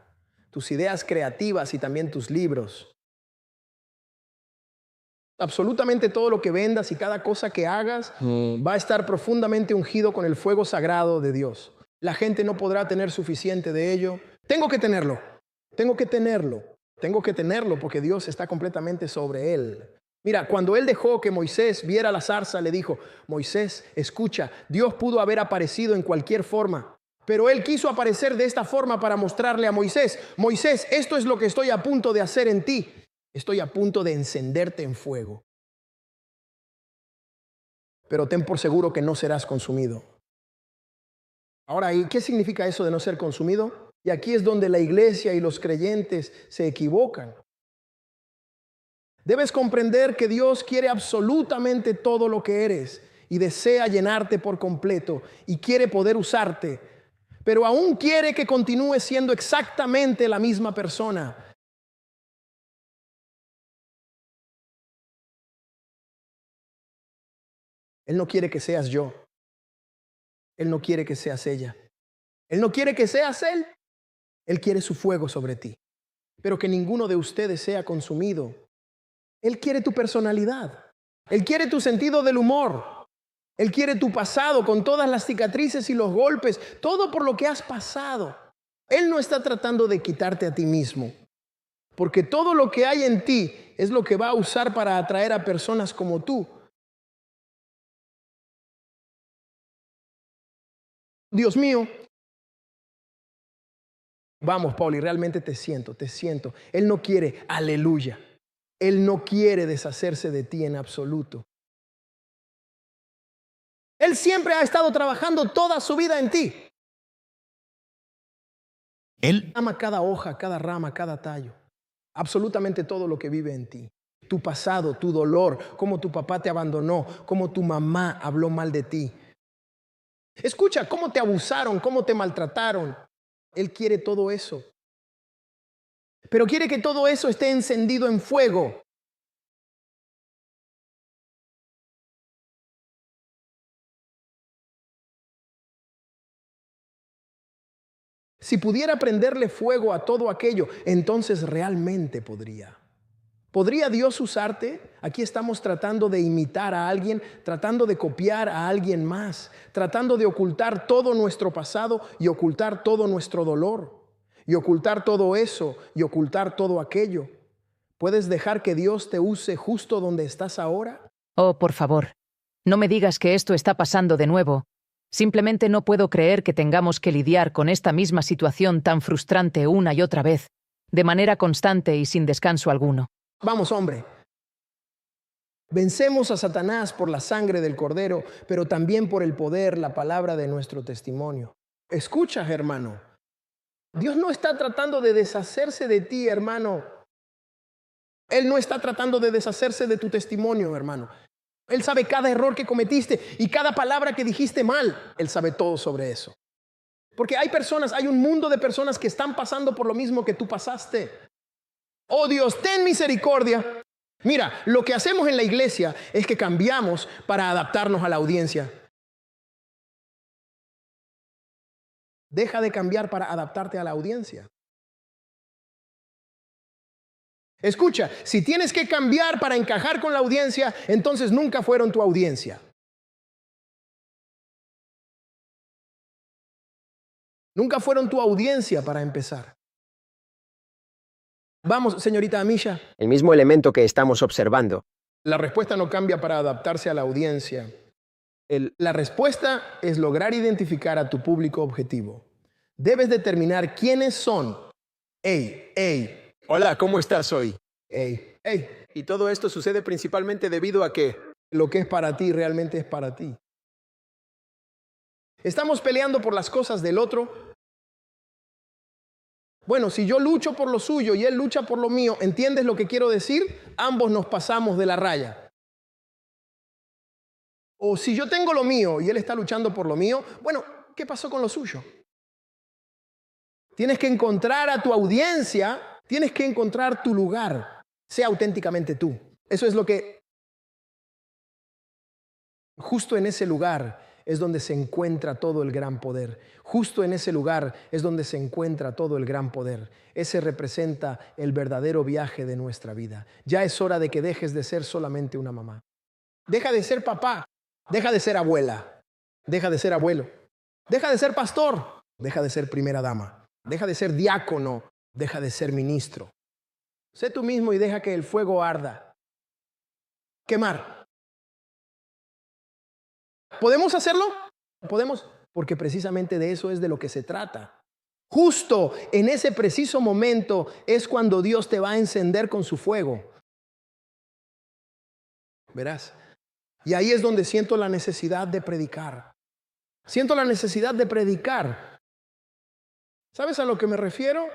tus ideas creativas y también tus libros. Absolutamente todo lo que vendas y cada cosa que hagas va a estar profundamente ungido con el fuego sagrado de Dios. La gente no podrá tener suficiente de ello. Tengo que tenerlo. Tengo que tenerlo porque Dios está completamente sobre él. Mira, cuando él dejó que Moisés viera la zarza, le dijo, Moisés, escucha, Dios pudo haber aparecido en cualquier forma, pero él quiso aparecer de esta forma para mostrarle a Moisés, Moisés, esto es lo que estoy a punto de hacer en ti. Estoy a punto de encenderte en fuego. Pero ten por seguro que no serás consumido. Ahora, ¿y qué significa eso de no ser consumido? Y aquí es donde la iglesia y los creyentes se equivocan. Debes comprender que Dios quiere absolutamente todo lo que eres y desea llenarte por completo y quiere poder usarte, pero aún quiere que continúes siendo exactamente la misma persona. Él no quiere que seas yo. Él no quiere que seas ella. Él no quiere que seas él. Él quiere su fuego sobre ti. Pero que ninguno de ustedes sea consumido. Él quiere tu personalidad. Él quiere tu sentido del humor. Él quiere tu pasado con todas las cicatrices y los golpes. Todo por lo que has pasado. Él no está tratando de quitarte a ti mismo. Porque todo lo que hay en ti es lo que va a usar para atraer a personas como tú. Dios mío. Vamos, Pauli, realmente te siento. Él no quiere, aleluya. Él no quiere deshacerse de ti en absoluto. Él siempre ha estado trabajando toda su vida en ti. Él ama cada hoja, cada rama, cada tallo. Absolutamente todo lo que vive en ti. Tu pasado, tu dolor, cómo tu papá te abandonó, cómo tu mamá habló mal de ti. Escucha, cómo te abusaron, cómo te maltrataron. Él quiere todo eso. Pero quiere que todo eso esté encendido en fuego. Si pudiera prenderle fuego a todo aquello, entonces realmente podría. ¿Podría Dios usarte? Aquí estamos tratando de imitar a alguien, tratando de copiar a alguien más, tratando de ocultar todo nuestro pasado y ocultar todo nuestro dolor, y ocultar todo eso y ocultar todo aquello. ¿Puedes dejar que Dios te use justo donde estás ahora? Oh, por favor, no me digas que esto está pasando de nuevo. Simplemente no puedo creer que tengamos que lidiar con esta misma situación tan frustrante una y otra vez, de manera constante y sin descanso alguno. Vamos, hombre. Vencemos a Satanás por la sangre del Cordero, pero también por el poder, la palabra de nuestro testimonio. Escucha, hermano. Dios no está tratando de deshacerse de ti, hermano. Él no está tratando de deshacerse de tu testimonio, hermano. Él sabe cada error que cometiste y cada palabra que dijiste mal. Él sabe todo sobre eso. Porque hay un mundo de personas que están pasando por lo mismo que tú pasaste. Oh Dios, ten misericordia. Mira, lo que hacemos en la iglesia es que cambiamos para adaptarnos a la audiencia. Deja de cambiar para adaptarte a la audiencia. Escucha, si tienes que cambiar para encajar con la audiencia, entonces nunca fueron tu audiencia. Nunca fueron tu audiencia para empezar. Vamos, señorita Amisha. El mismo elemento que estamos observando. La respuesta no cambia para adaptarse a la audiencia. La respuesta es lograr identificar a tu público objetivo. Debes determinar quiénes son. Hey. Hola, ¿cómo estás hoy? Hey. Y todo esto sucede principalmente debido a que lo que es para ti realmente es para ti. Estamos peleando por las cosas del otro. Bueno, si yo lucho por lo suyo y él lucha por lo mío, ¿entiendes lo que quiero decir? Ambos nos pasamos de la raya. O si yo tengo lo mío y él está luchando por lo mío, bueno, ¿qué pasó con lo suyo? Tienes que encontrar a tu audiencia, tienes que encontrar tu lugar. Sea auténticamente tú. Eso es lo que... Justo en ese lugar es donde se encuentra todo el gran poder. Justo en ese lugar es donde se encuentra todo el gran poder. Ese representa el verdadero viaje de nuestra vida. Ya es hora de que dejes de ser solamente una mamá. Deja de ser papá. Deja de ser abuela. Deja de ser abuelo. Deja de ser pastor. Deja de ser primera dama. Deja de ser diácono. Deja de ser ministro. Sé tú mismo y deja que el fuego arda. Quemar. ¿Podemos hacerlo? Podemos, porque precisamente de eso es de lo que se trata. Justo en ese preciso momento es cuando Dios te va a encender con su fuego. Verás. Y ahí es donde siento la necesidad de predicar. Siento la necesidad de predicar. ¿Sabes a lo que me refiero?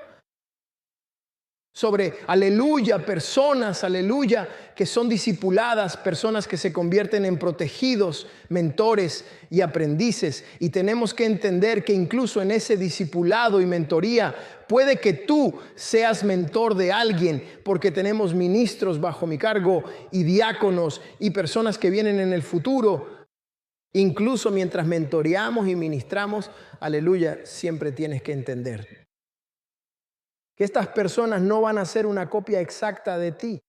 Sobre, aleluya, personas, aleluya, que son discipuladas, personas que se convierten en protegidos, mentores y aprendices. Y tenemos que entender que incluso en ese discipulado y mentoría, puede que tú seas mentor de alguien, porque tenemos ministros bajo mi cargo y diáconos y personas que vienen en el futuro. Incluso mientras mentoreamos y ministramos, aleluya, siempre tienes que entender que estas personas no van a ser una copia exacta de ti.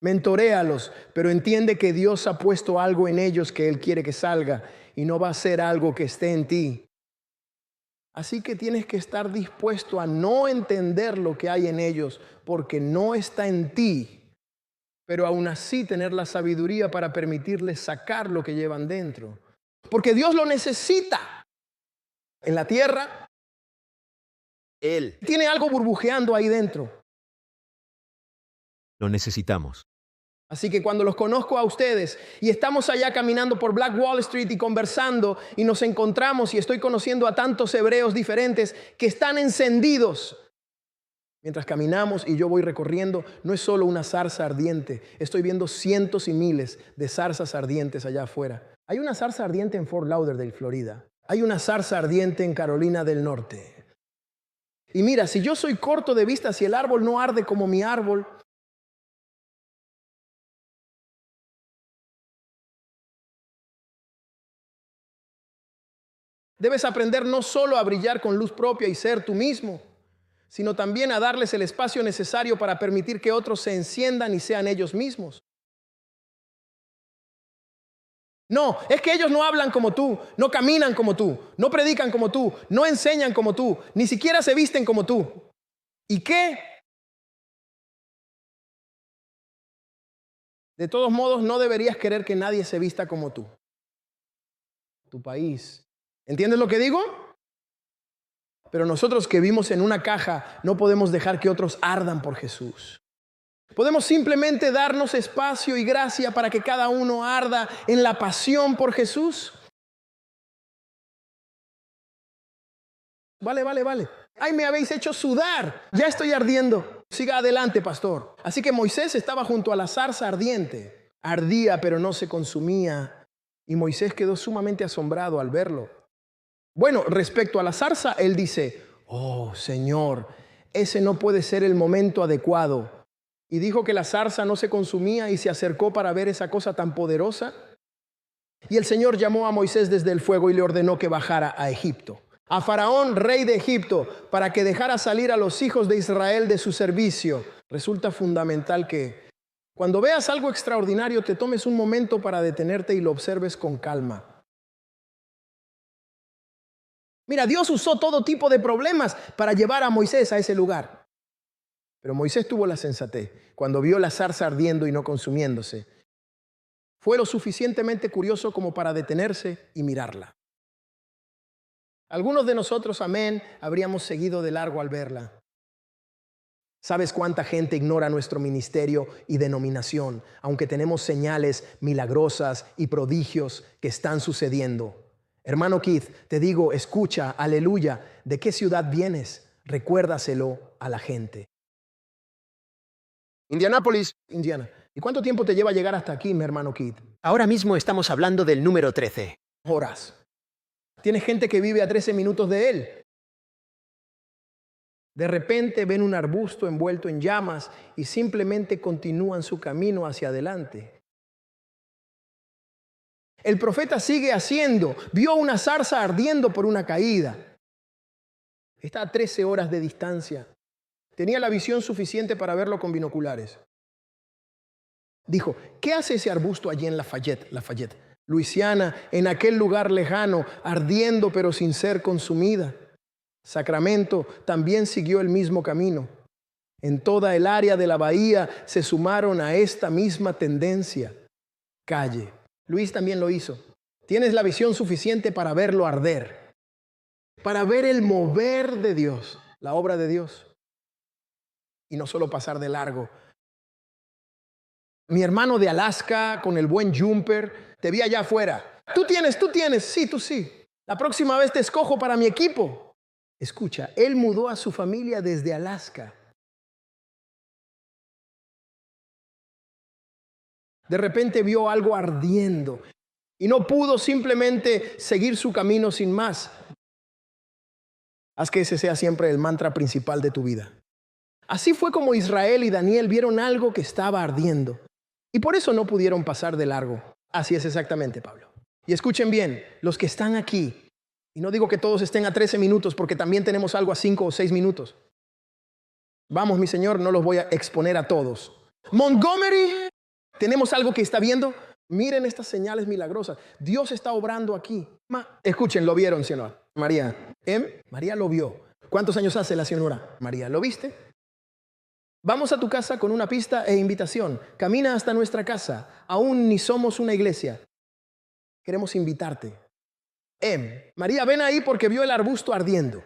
Mentoréalos, pero entiende que Dios ha puesto algo en ellos que Él quiere que salga y no va a ser algo que esté en ti. Así que tienes que estar dispuesto a no entender lo que hay en ellos porque no está en ti, pero aún así tener la sabiduría para permitirles sacar lo que llevan dentro. Porque Dios lo necesita. En la tierra, Él tiene algo burbujeando ahí dentro. Lo necesitamos. Así que cuando los conozco a ustedes y estamos allá caminando por Black Wall Street y conversando y nos encontramos y estoy conociendo a tantos hebreos diferentes que están encendidos. Mientras caminamos y yo voy recorriendo, no es solo una zarza ardiente. Estoy viendo cientos y miles de zarzas ardientes allá afuera. Hay una zarza ardiente en Fort Lauderdale, Florida. Hay una zarza ardiente en Carolina del Norte. Y mira, si yo soy corto de vista, si el árbol no arde como mi árbol, debes aprender no solo a brillar con luz propia y ser tú mismo, sino también a darles el espacio necesario para permitir que otros se enciendan y sean ellos mismos. No, es que ellos no hablan como tú, no caminan como tú, no predican como tú, no enseñan como tú, ni siquiera se visten como tú. ¿Y qué? De todos modos, no deberías querer que nadie se vista como tú. Tu país. ¿Entiendes lo que digo? Pero nosotros que vivimos en una caja no podemos dejar que otros ardan por Jesús. Podemos simplemente darnos espacio y gracia para que cada uno arda en la pasión por Jesús. Vale. Ay, me habéis hecho sudar. Ya estoy ardiendo. Siga adelante, pastor. Así que Moisés estaba junto a la zarza ardiente. Ardía, pero no se consumía. Y Moisés quedó sumamente asombrado al verlo. Bueno, respecto a la zarza, él dice, oh, Señor, ese no puede ser el momento adecuado. Y dijo que la zarza no se consumía y se acercó para ver esa cosa tan poderosa. Y el Señor llamó a Moisés desde el fuego y le ordenó que bajara a Egipto, a Faraón, rey de Egipto, para que dejara salir a los hijos de Israel de su servicio. Resulta fundamental que cuando veas algo extraordinario te tomes un momento para detenerte y lo observes con calma. Mira, Dios usó todo tipo de problemas para llevar a Moisés a ese lugar. Pero Moisés tuvo la sensatez cuando vio la zarza ardiendo y no consumiéndose. Fue lo suficientemente curioso como para detenerse y mirarla. Algunos de nosotros, amén, habríamos seguido de largo al verla. ¿Sabes cuánta gente ignora nuestro ministerio y denominación, aunque tenemos señales milagrosas y prodigios que están sucediendo? Hermano Keith, te digo, escucha, aleluya, ¿de qué ciudad vienes? Recuérdaselo a la gente. Indianápolis. Indiana. ¿Y cuánto tiempo te lleva llegar hasta aquí, mi hermano Keith? Ahora mismo estamos hablando del número 13. Horas. Tienes gente que vive a 13 minutos de él. De repente ven un arbusto envuelto en llamas y simplemente continúan su camino hacia adelante. El profeta sigue haciendo. Vio una zarza ardiendo por una caída. Está a 13 horas de distancia. Tenía la visión suficiente para verlo con binoculares. Dijo, ¿qué hace ese arbusto allí en Lafayette, Luisiana, en aquel lugar lejano, ardiendo pero sin ser consumida? Sacramento también siguió el mismo camino. en toda el área de la bahía se sumaron a esta misma tendencia. Calle. Luis también lo hizo. Tienes la visión suficiente para verlo arder, para ver el mover de Dios, la obra de Dios, y no solo pasar de largo. Mi hermano de Alaska con el buen jumper, te vi allá afuera. Tú tienes, sí, tú sí. La próxima vez te escojo para mi equipo. Escucha, él mudó a su familia desde Alaska. De repente vio algo ardiendo y no pudo simplemente seguir su camino sin más. Haz que ese sea siempre el mantra principal de tu vida. Así fue como Israel y Daniel vieron algo que estaba ardiendo y por eso no pudieron pasar de largo. Así es exactamente, Pablo. Y escuchen bien, los que están aquí, y no digo que todos estén a 13 minutos porque también tenemos algo a 5 o 6 minutos. Vamos, mi Señor, no los voy a exponer a todos. Montgomery, tenemos algo que está viendo. Miren estas señales milagrosas. Dios está obrando aquí. Escuchen, lo vieron, señora. María. María lo vio. ¿Cuántos años hace la señora? María, ¿lo viste? Vamos a tu casa con una pista e invitación. Camina hasta nuestra casa. Aún ni somos una iglesia. Queremos invitarte. María, ven ahí porque vio el arbusto ardiendo.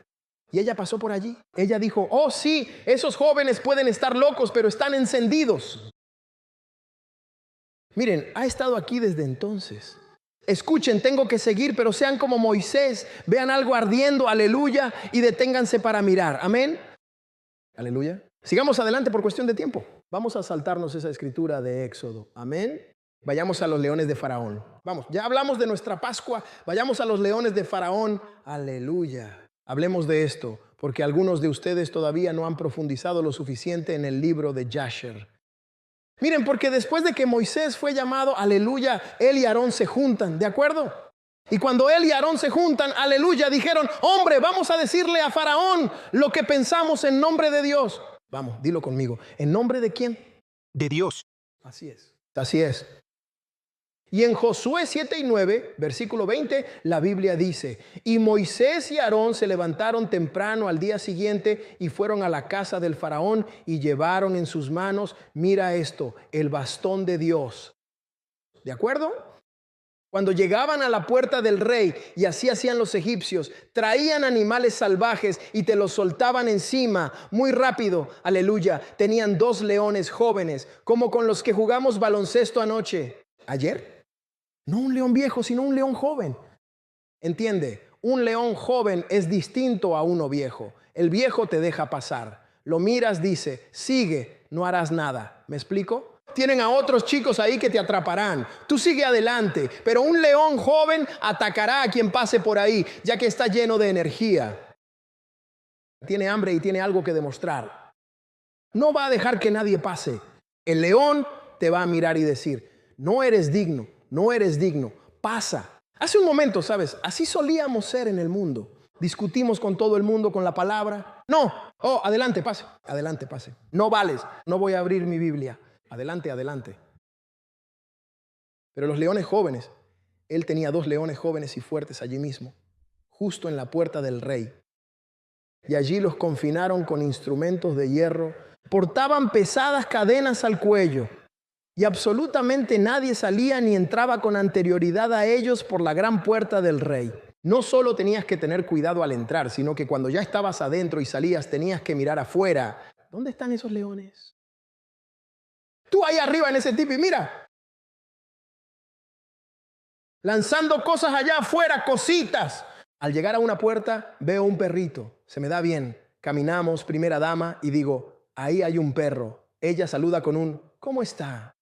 Y ella pasó por allí. Ella dijo, oh sí, esos jóvenes pueden estar locos, pero están encendidos. Miren, ha estado aquí desde entonces. Escuchen, tengo que seguir, pero sean como Moisés. Vean algo ardiendo, aleluya, y deténganse para mirar. Amén. Aleluya. Sigamos adelante por cuestión de tiempo. Vamos a saltarnos esa escritura de Éxodo. Amén. Vayamos a los leones de Faraón. Vamos, ya hablamos de nuestra Pascua. Vayamos a los leones de Faraón. Aleluya. Hablemos de esto, porque algunos de ustedes todavía no han profundizado lo suficiente en el libro de Jasher. Miren, porque después de que Moisés fue llamado, aleluya, él y Aarón se juntan, ¿de acuerdo? Y cuando él y Aarón se juntan, aleluya, dijeron, hombre, vamos a decirle a Faraón lo que pensamos en nombre de Dios. Vamos, dilo conmigo. ¿En nombre de quién? De Dios. Así es. Así es. Y en Josué 7 y 9, versículo 20, la Biblia dice, y Moisés y Aarón se levantaron temprano al día siguiente y fueron a la casa del faraón y llevaron en sus manos, mira esto, el bastón de Dios. ¿De acuerdo? Cuando llegaban a la puerta del rey, y así hacían los egipcios, traían animales salvajes y te los soltaban encima muy rápido. Aleluya. Tenían 2 leones jóvenes, como con los que jugamos baloncesto anoche. ¿Ayer? No un león viejo, sino un león joven. Entiende, un león joven es distinto a uno viejo. El viejo te deja pasar. Lo miras, dice, sigue, no harás nada. ¿Me explico? Tienen a otros chicos ahí que te atraparán. Tú sigue adelante, pero un león joven atacará a quien pase por ahí, ya que está lleno de energía. Tiene hambre y tiene algo que demostrar. No va a dejar que nadie pase. El león te va a mirar y decir, no eres digno, no eres digno, pasa. Hace un momento, ¿sabes? Así solíamos ser en el mundo. Discutimos con todo el mundo con la palabra. No, adelante, pase, adelante, pase. No vales, no voy a abrir mi Biblia. Adelante, adelante. Pero los leones jóvenes, él tenía 2 leones jóvenes y fuertes allí mismo, justo en la puerta del rey. Y allí los confinaron con instrumentos de hierro. Portaban pesadas cadenas al cuello. Y absolutamente nadie salía ni entraba con anterioridad a ellos por la gran puerta del rey. No solo tenías que tener cuidado al entrar, sino que cuando ya estabas adentro y salías, tenías que mirar afuera. ¿Dónde están esos leones? Tú ahí arriba en ese tipo y mira. Lanzando cosas allá afuera, cositas. Al llegar a una puerta, veo un perrito. Se me da bien. Caminamos, primera dama, y digo, ahí hay un perro. Ella saluda con un, ¿cómo está?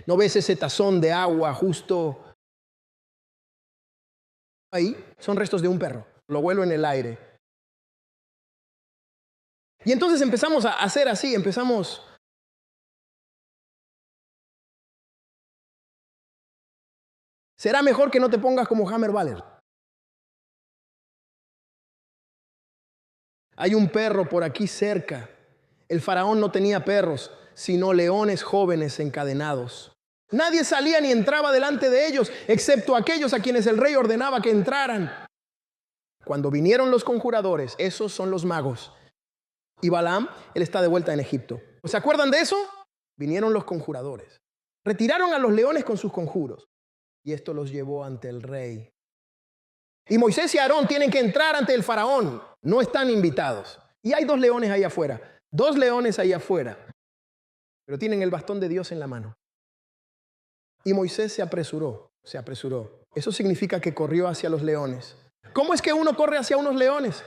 ¿No ves ese tazón de agua justo ahí? Son restos de un perro. Lo huelo en el aire. Y entonces empezamos a hacer así, empezamos. Será mejor que no te pongas como Hammer Baller. Hay un perro por aquí cerca. El faraón no tenía perros, sino leones jóvenes encadenados. Nadie salía ni entraba delante de ellos, excepto aquellos a quienes el rey ordenaba que entraran. Cuando vinieron los conjuradores, esos son los magos. Y Balaam, él está de vuelta en Egipto. ¿Se acuerdan de eso? Vinieron los conjuradores. Retiraron a los leones con sus conjuros. Y esto los llevó ante el rey. Y Moisés y Aarón tienen que entrar ante el faraón. No están invitados. Y hay 2 leones ahí afuera. 2 leones ahí afuera. Pero tienen el bastón de Dios en la mano. Y Moisés se apresuró. Eso significa que corrió hacia los leones. ¿Cómo es que uno corre hacia unos leones?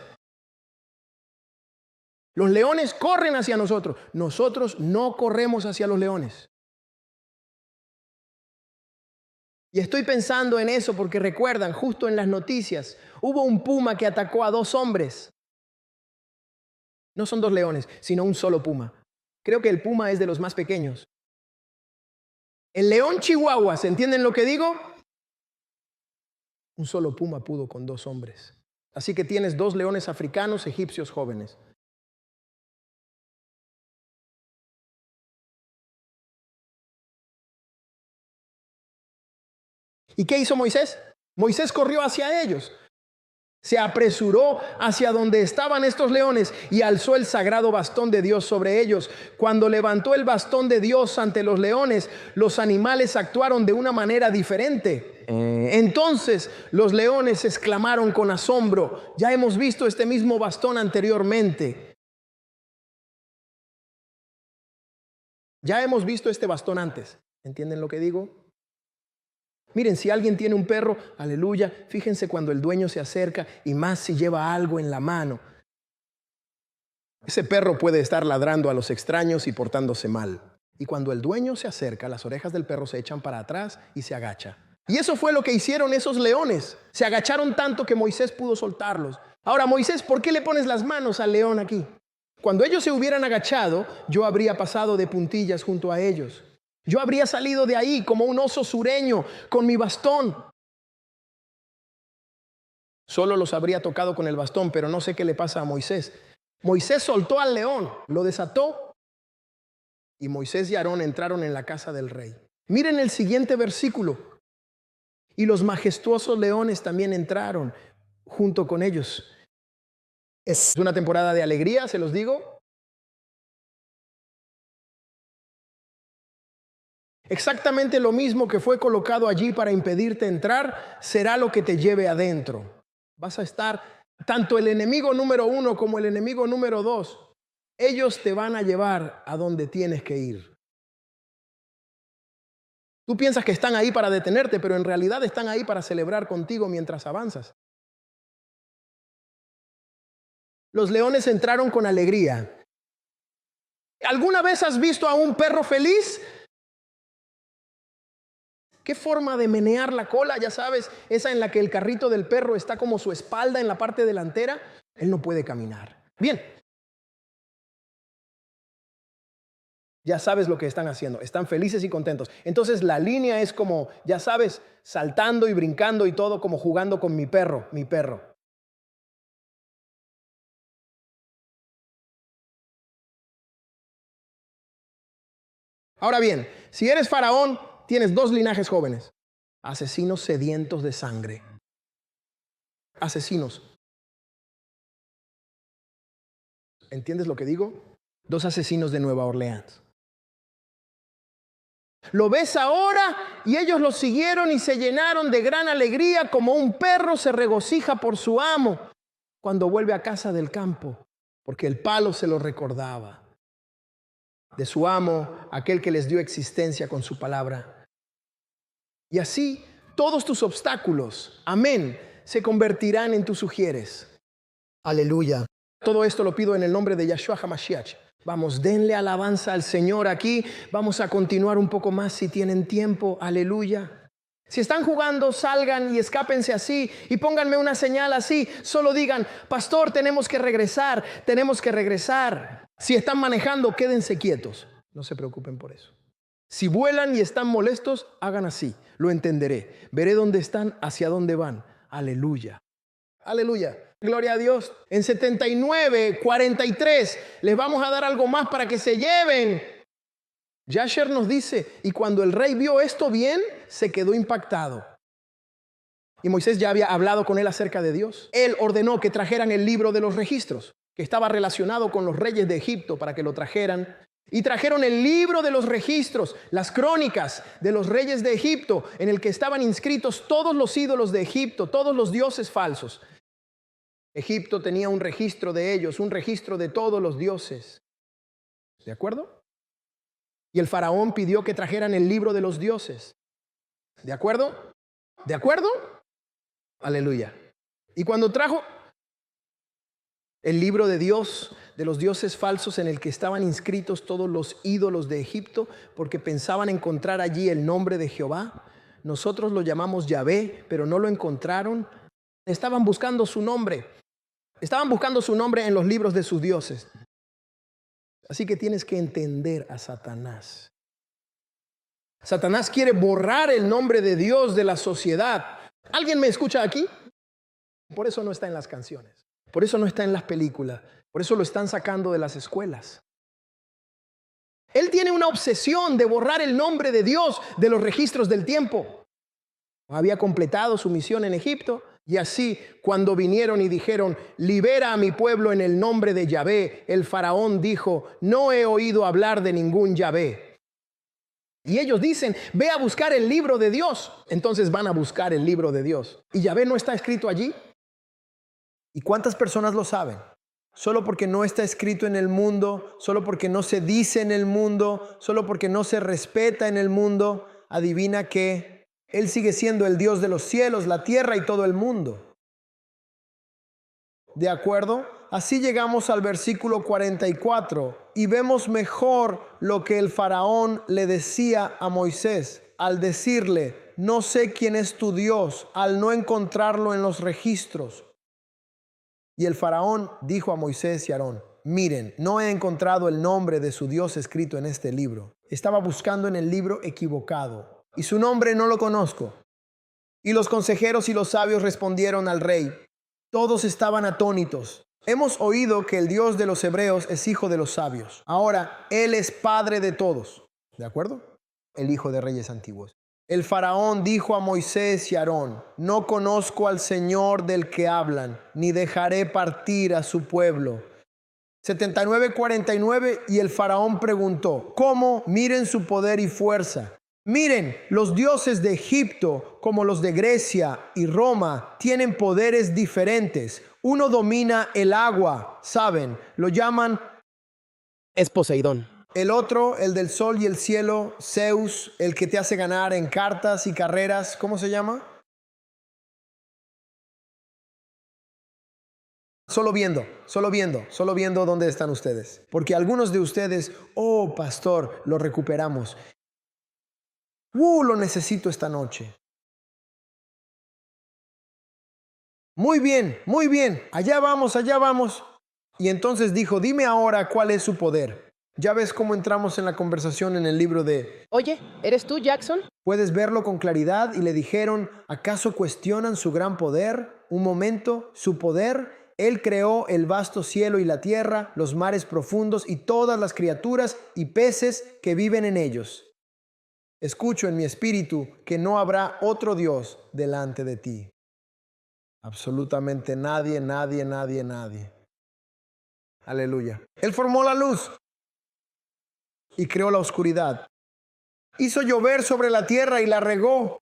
Los leones corren hacia nosotros. Nosotros no corremos hacia los leones. Y estoy pensando en eso porque recuerdan, justo en las noticias, hubo un puma que atacó a 2 hombres. No son 2 leones, sino un solo puma. Creo que el puma es de los más pequeños. El león chihuahua, ¿se entienden lo que digo? Un solo puma pudo con 2 hombres. Así que tienes 2 leones africanos egipcios jóvenes. ¿Y qué hizo Moisés? Moisés corrió hacia ellos. Se apresuró hacia donde estaban estos leones y alzó el sagrado bastón de Dios sobre ellos. Cuando levantó el bastón de Dios ante los leones, los animales actuaron de una manera diferente. Entonces los leones exclamaron con asombro: ya hemos visto este mismo bastón anteriormente. Ya hemos visto este bastón antes. ¿Entienden lo que digo? Miren, si alguien tiene un perro, aleluya, fíjense cuando el dueño se acerca y más si lleva algo en la mano. Ese perro puede estar ladrando a los extraños y portándose mal. Y cuando el dueño se acerca, las orejas del perro se echan para atrás y se agacha. Y eso fue lo que hicieron esos leones. Se agacharon tanto que Moisés pudo soltarlos. Ahora, Moisés, ¿por qué le pones las manos al león aquí? Cuando ellos se hubieran agachado, yo habría pasado de puntillas junto a ellos. Yo habría salido de ahí como un oso sureño con mi bastón. Solo los habría tocado con el bastón, pero no sé qué le pasa a Moisés. Moisés soltó al león, lo desató y Moisés y Aarón entraron en la casa del rey. Miren el siguiente versículo. Y los majestuosos leones también entraron junto con ellos. Es una temporada de alegría, se los digo. Exactamente lo mismo que fue colocado allí para impedirte entrar, será lo que te lleve adentro. Vas a estar, tanto el enemigo número 1 como el enemigo número 2, ellos te van a llevar a donde tienes que ir. Tú piensas que están ahí para detenerte, pero en realidad están ahí para celebrar contigo mientras avanzas. Los leones entraron con alegría. ¿Alguna vez has visto a un perro feliz? ¿Qué forma de menear la cola? Ya sabes, esa en la que el carrito del perro está como su espalda en la parte delantera. Él no puede caminar. Bien. Ya sabes lo que están haciendo. Están felices y contentos. Entonces la línea es como, ya sabes, saltando y brincando y todo como jugando con mi perro. Ahora bien, si eres faraón, tienes 2 linajes jóvenes. Asesinos sedientos de sangre. Asesinos. ¿Entiendes lo que digo? 2 asesinos de Nueva Orleans. Lo ves ahora y ellos lo siguieron y se llenaron de gran alegría como un perro se regocija por su amo cuando vuelve a casa del campo, porque el palo se lo recordaba. De su amo, aquel que les dio existencia con su palabra. Y así todos tus obstáculos, amén, se convertirán en tus ujieres. Aleluya. Todo esto lo pido en el nombre de Yahshua HaMashiach. Vamos, denle alabanza al Señor aquí. Vamos a continuar un poco más si tienen tiempo. Aleluya. Si están jugando, salgan y escápense así y pónganme una señal así. Solo digan, pastor, tenemos que regresar, tenemos que regresar. Si están manejando, quédense quietos. No se preocupen por eso. Si vuelan y están molestos, hagan así. Lo entenderé. Veré dónde están, hacia dónde van. Aleluya. Aleluya. Gloria a Dios. En 79:43 les vamos a dar algo más para que se lleven. Yasher nos dice, y cuando el rey vio esto bien, se quedó impactado. Y Moisés ya había hablado con él acerca de Dios. Él ordenó que trajeran el libro de los registros, que estaba relacionado con los reyes de Egipto, para que lo trajeran. Y trajeron el libro de los registros, las crónicas de los reyes de Egipto, en el que estaban inscritos todos los ídolos de Egipto, todos los dioses falsos. Egipto tenía un registro de ellos, un registro de todos los dioses. ¿De acuerdo? Y el faraón pidió que trajeran el libro de los dioses. ¿De acuerdo? ¿De acuerdo? Aleluya. Y cuando trajo el libro de Dios, de los dioses falsos, en el que estaban inscritos todos los ídolos de Egipto, porque pensaban encontrar allí el nombre de Jehová, nosotros lo llamamos Yahvé, pero no lo encontraron. Estaban buscando su nombre. Estaban buscando su nombre en los libros de sus dioses. Así que tienes que entender a Satanás. Satanás quiere borrar el nombre de Dios de la sociedad. ¿Alguien me escucha aquí? Por eso no está en las canciones. Por eso no está en las películas. Por eso lo están sacando de las escuelas. Él tiene una obsesión de borrar el nombre de Dios de los registros del tiempo. Había completado su misión en Egipto. Y así, cuando vinieron y dijeron, libera a mi pueblo en el nombre de Yahvé, el faraón dijo, no he oído hablar de ningún Yahvé. Y ellos dicen, ve a buscar el libro de Dios. Entonces van a buscar el libro de Dios. ¿Y Yahvé no está escrito allí? ¿Y cuántas personas lo saben? Solo porque no está escrito en el mundo, solo porque no se dice en el mundo, solo porque no se respeta en el mundo, adivina que Él sigue siendo el Dios de los cielos, la tierra y todo el mundo. ¿De acuerdo? Así llegamos al versículo 44 y vemos mejor lo que el faraón le decía a Moisés al decirle, no sé quién es tu Dios, al no encontrarlo en los registros. Y el faraón dijo a Moisés y Aarón, miren, no he encontrado el nombre de su Dios escrito en este libro. Estaba buscando en el libro equivocado y su nombre no lo conozco. Y los consejeros y los sabios respondieron al rey. Todos estaban atónitos. Hemos oído que el Dios de los hebreos es hijo de los sabios. Ahora, Él es padre de todos. ¿De acuerdo? El hijo de reyes antiguos. El faraón dijo a Moisés y Aarón, no conozco al Señor del que hablan, ni dejaré partir a su pueblo. 79:49 y el faraón preguntó, ¿cómo? Miren su poder y fuerza. Miren, los dioses de Egipto, como los de Grecia y Roma, tienen poderes diferentes. Uno domina el agua, ¿saben? Lo llaman Es Poseidón. el otro, el del sol y el cielo, Zeus, el que te hace ganar en cartas y carreras. ¿Cómo se llama? Solo viendo dónde están ustedes. Porque algunos de ustedes, oh pastor, lo recuperamos. Lo necesito esta noche. Muy bien, allá vamos. Y entonces dijo, dime ahora cuál es su poder. Ya ves cómo entramos en la conversación en el libro de... Oye, ¿eres tú, Jackson? Puedes verlo con claridad y le dijeron, ¿acaso cuestionan su gran poder? Un momento, su poder. Él creó el vasto cielo y la tierra, los mares profundos y todas las criaturas y peces que viven en ellos. Escucho en mi espíritu que no habrá otro Dios delante de ti. Absolutamente nadie. Aleluya. Él formó la luz y creó la oscuridad. Hizo llover sobre la tierra y la regó.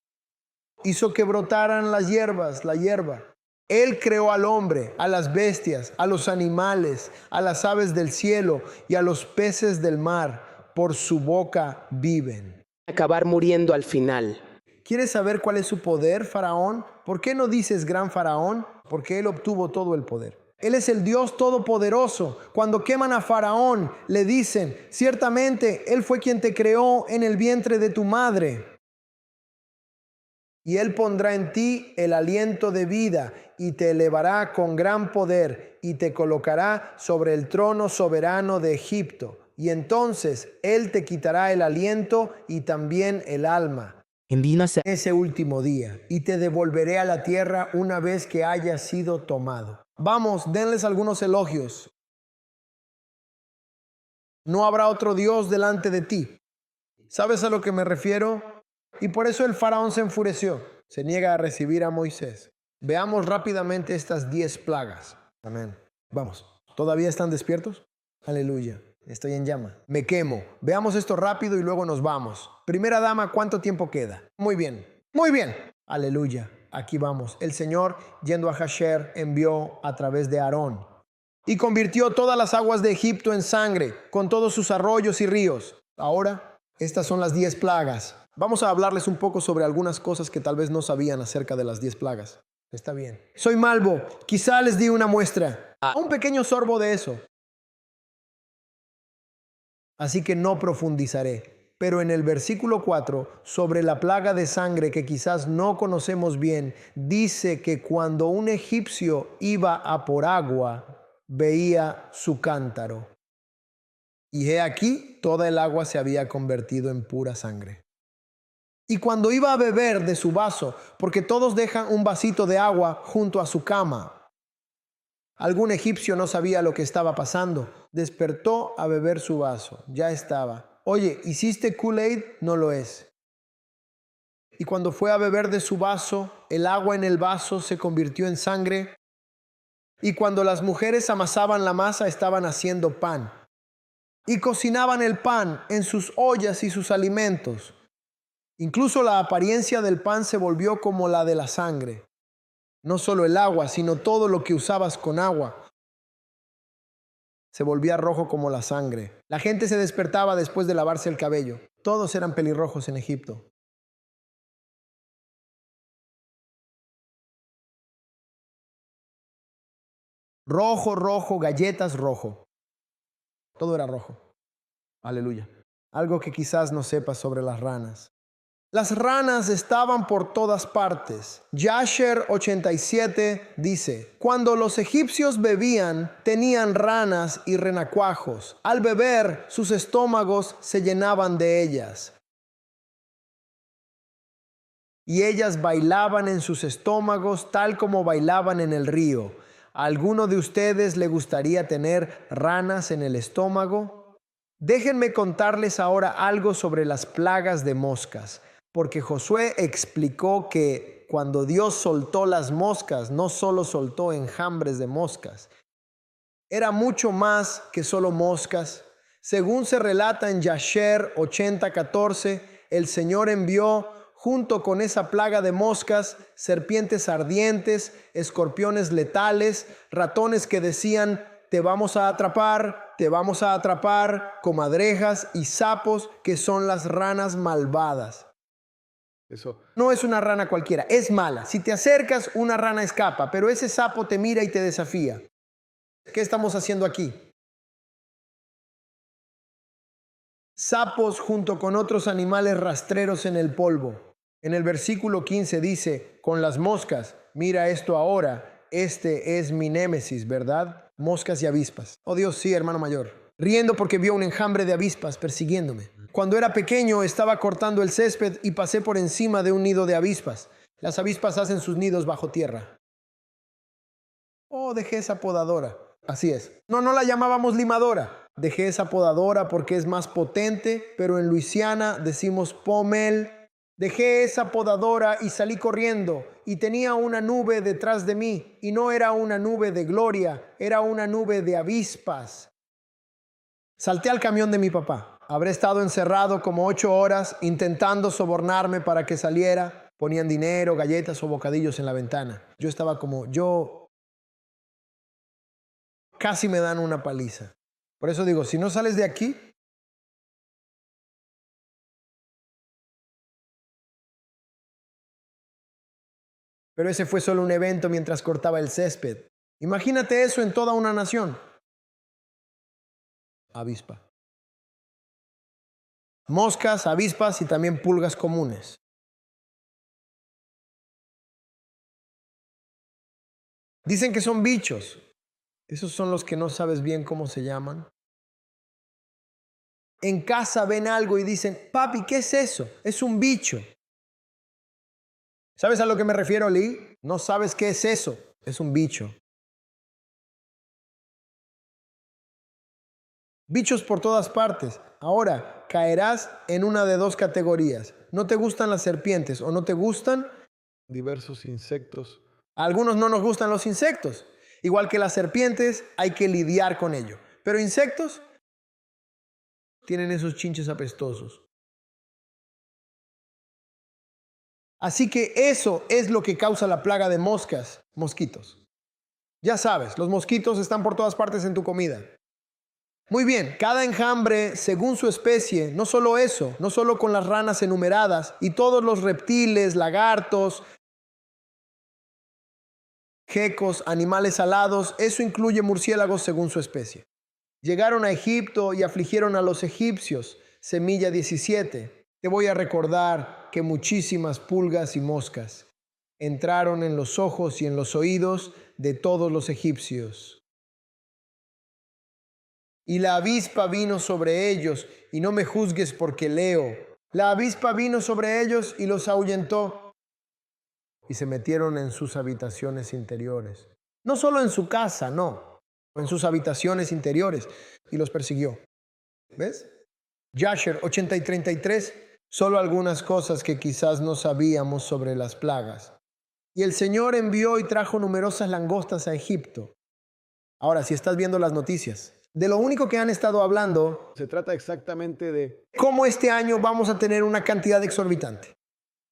Hizo que brotaran las hierbas, la hierba. Él creó al hombre, a las bestias, a los animales, a las aves del cielo y a los peces del mar. Por su boca viven. Acabar muriendo al final. ¿Quieres saber cuál es su poder, Faraón? ¿Por qué no dices gran Faraón? Porque él obtuvo todo el poder. Él es el Dios todopoderoso. Cuando queman a Faraón, le dicen, ciertamente, Él fue quien te creó en el vientre de tu madre. Y Él pondrá en ti el aliento de vida y te elevará con gran poder y te colocará sobre el trono soberano de Egipto. Y entonces Él te quitará el aliento y también el alma. Ese último día, y te devolveré a la tierra una vez que haya sido tomado. Vamos, denles algunos elogios. No habrá otro Dios delante de ti. ¿Sabes a lo que me refiero? Y por eso el faraón se enfureció. Se niega a recibir a Moisés. Veamos rápidamente estas 10 plagas. Amén. Vamos. ¿Todavía están despiertos? Aleluya. Estoy en llama. Me quemo. Veamos esto rápido y luego nos vamos. Primera dama, ¿cuánto tiempo queda? Muy bien. Muy bien. Aleluya. Aquí vamos. El Señor, yendo a Jasher, envió a través de Aarón y convirtió todas las aguas de Egipto en sangre, con todos sus arroyos y ríos. Ahora, estas son las 10 plagas. Vamos a hablarles un poco sobre algunas cosas que tal vez no sabían acerca de las 10 plagas. Está bien. Soy Malvo. Quizá les di una muestra. Un pequeño sorbo de eso. Así que no profundizaré. Pero en el versículo 4, sobre la plaga de sangre que quizás no conocemos bien, dice que cuando un egipcio iba a por agua, veía su cántaro. Y he aquí, toda el agua se había convertido en pura sangre. Y cuando iba a beber de su vaso, porque todos dejan un vasito de agua junto a su cama, algún egipcio no sabía lo que estaba pasando. Despertó a beber su vaso. Ya estaba. Oye, ¿hiciste Kool-Aid? No lo es. Y cuando fue a beber de su vaso, el agua en el vaso se convirtió en sangre. Y cuando las mujeres amasaban la masa, estaban haciendo pan. Y cocinaban el pan en sus ollas y sus alimentos. Incluso la apariencia del pan se volvió como la de la sangre. No solo el agua, sino todo lo que usabas con agua se volvía rojo como la sangre. La gente se despertaba después de lavarse el cabello. Todos eran pelirrojos en Egipto. Rojo, rojo, galletas, rojo. Todo era rojo. Aleluya. Algo que quizás no sepas sobre las ranas. Las ranas estaban por todas partes. Jasher 87 dice, cuando los egipcios bebían, tenían ranas y renacuajos. Al beber, sus estómagos se llenaban de ellas. Y ellas bailaban en sus estómagos tal como bailaban en el río. ¿A alguno de ustedes le gustaría tener ranas en el estómago? Déjenme contarles ahora algo sobre las plagas de moscas. Porque Josué explicó que cuando Dios soltó las moscas, no solo soltó enjambres de moscas. Era mucho más que solo moscas. Según se relata en Jasher 80:14, el Señor envió junto con esa plaga de moscas, serpientes ardientes, escorpiones letales, ratones que decían, te vamos a atrapar, comadrejas y sapos que son las ranas malvadas. Eso no es una rana cualquiera, es mala. Si te acercas, una rana escapa, pero ese sapo te mira y te desafía. ¿Qué estamos haciendo aquí? Sapos junto con otros animales rastreros en el polvo. En el versículo 15 dice, con las moscas, mira esto ahora, este es mi némesis, ¿verdad? Moscas y avispas. Oh Dios, sí, hermano mayor. Riendo porque vio un enjambre de avispas persiguiéndome. Cuando era pequeño estaba cortando el césped y pasé por encima de un nido de avispas. Las avispas hacen sus nidos bajo tierra. Oh, dejé esa podadora. Así es. No la llamábamos limadora. Dejé esa podadora porque es más potente, pero en Luisiana decimos pomel. Dejé esa podadora y salí corriendo y tenía una nube detrás de mí y no era una nube de gloria, era una nube de avispas. Salté al camión de mi papá. Habré estado encerrado como 8 horas intentando sobornarme para que saliera. Ponían dinero, galletas o bocadillos en la ventana. Yo estaba como, casi me dan una paliza. Por eso digo, si no sales de aquí, pero ese fue solo un evento mientras cortaba el césped. Imagínate eso en toda una nación. Avispa. Moscas, avispas y también pulgas comunes. Dicen que son bichos. Esos son los que no sabes bien cómo se llaman. En casa ven algo y dicen, papi, ¿qué es eso? Es un bicho. ¿Sabes a lo que me refiero, Lee? No sabes qué es eso. Es un bicho. Bichos por todas partes. Ahora, caerás en una de dos categorías. ¿No te gustan las serpientes o no te gustan diversos insectos? A algunos no nos gustan los insectos. Igual que las serpientes, hay que lidiar con ello. Pero insectos tienen esos chinches apestosos. Así que eso es lo que causa la plaga de mosquitos. Ya sabes, los mosquitos están por todas partes en tu comida. Muy bien, cada enjambre según su especie, no solo eso, no solo con las ranas enumeradas y todos los reptiles, lagartos, gecos, animales alados, eso incluye murciélagos según su especie. Llegaron a Egipto y afligieron a los egipcios. Semilla 17. Te voy a recordar que muchísimas pulgas y moscas entraron en los ojos y en los oídos de todos los egipcios. Y la avispa vino sobre ellos, y no me juzgues porque leo. La avispa vino sobre ellos y los ahuyentó. Y se metieron en sus habitaciones interiores. No solo en su casa, no. En sus habitaciones interiores. Y los persiguió. ¿Ves? Jasher 80 y 33. Solo algunas cosas que quizás no sabíamos sobre las plagas. Y el Señor envió y trajo numerosas langostas a Egipto. Ahora, si estás viendo las noticias, de lo único que han estado hablando, se trata exactamente de cómo este año vamos a tener una cantidad exorbitante.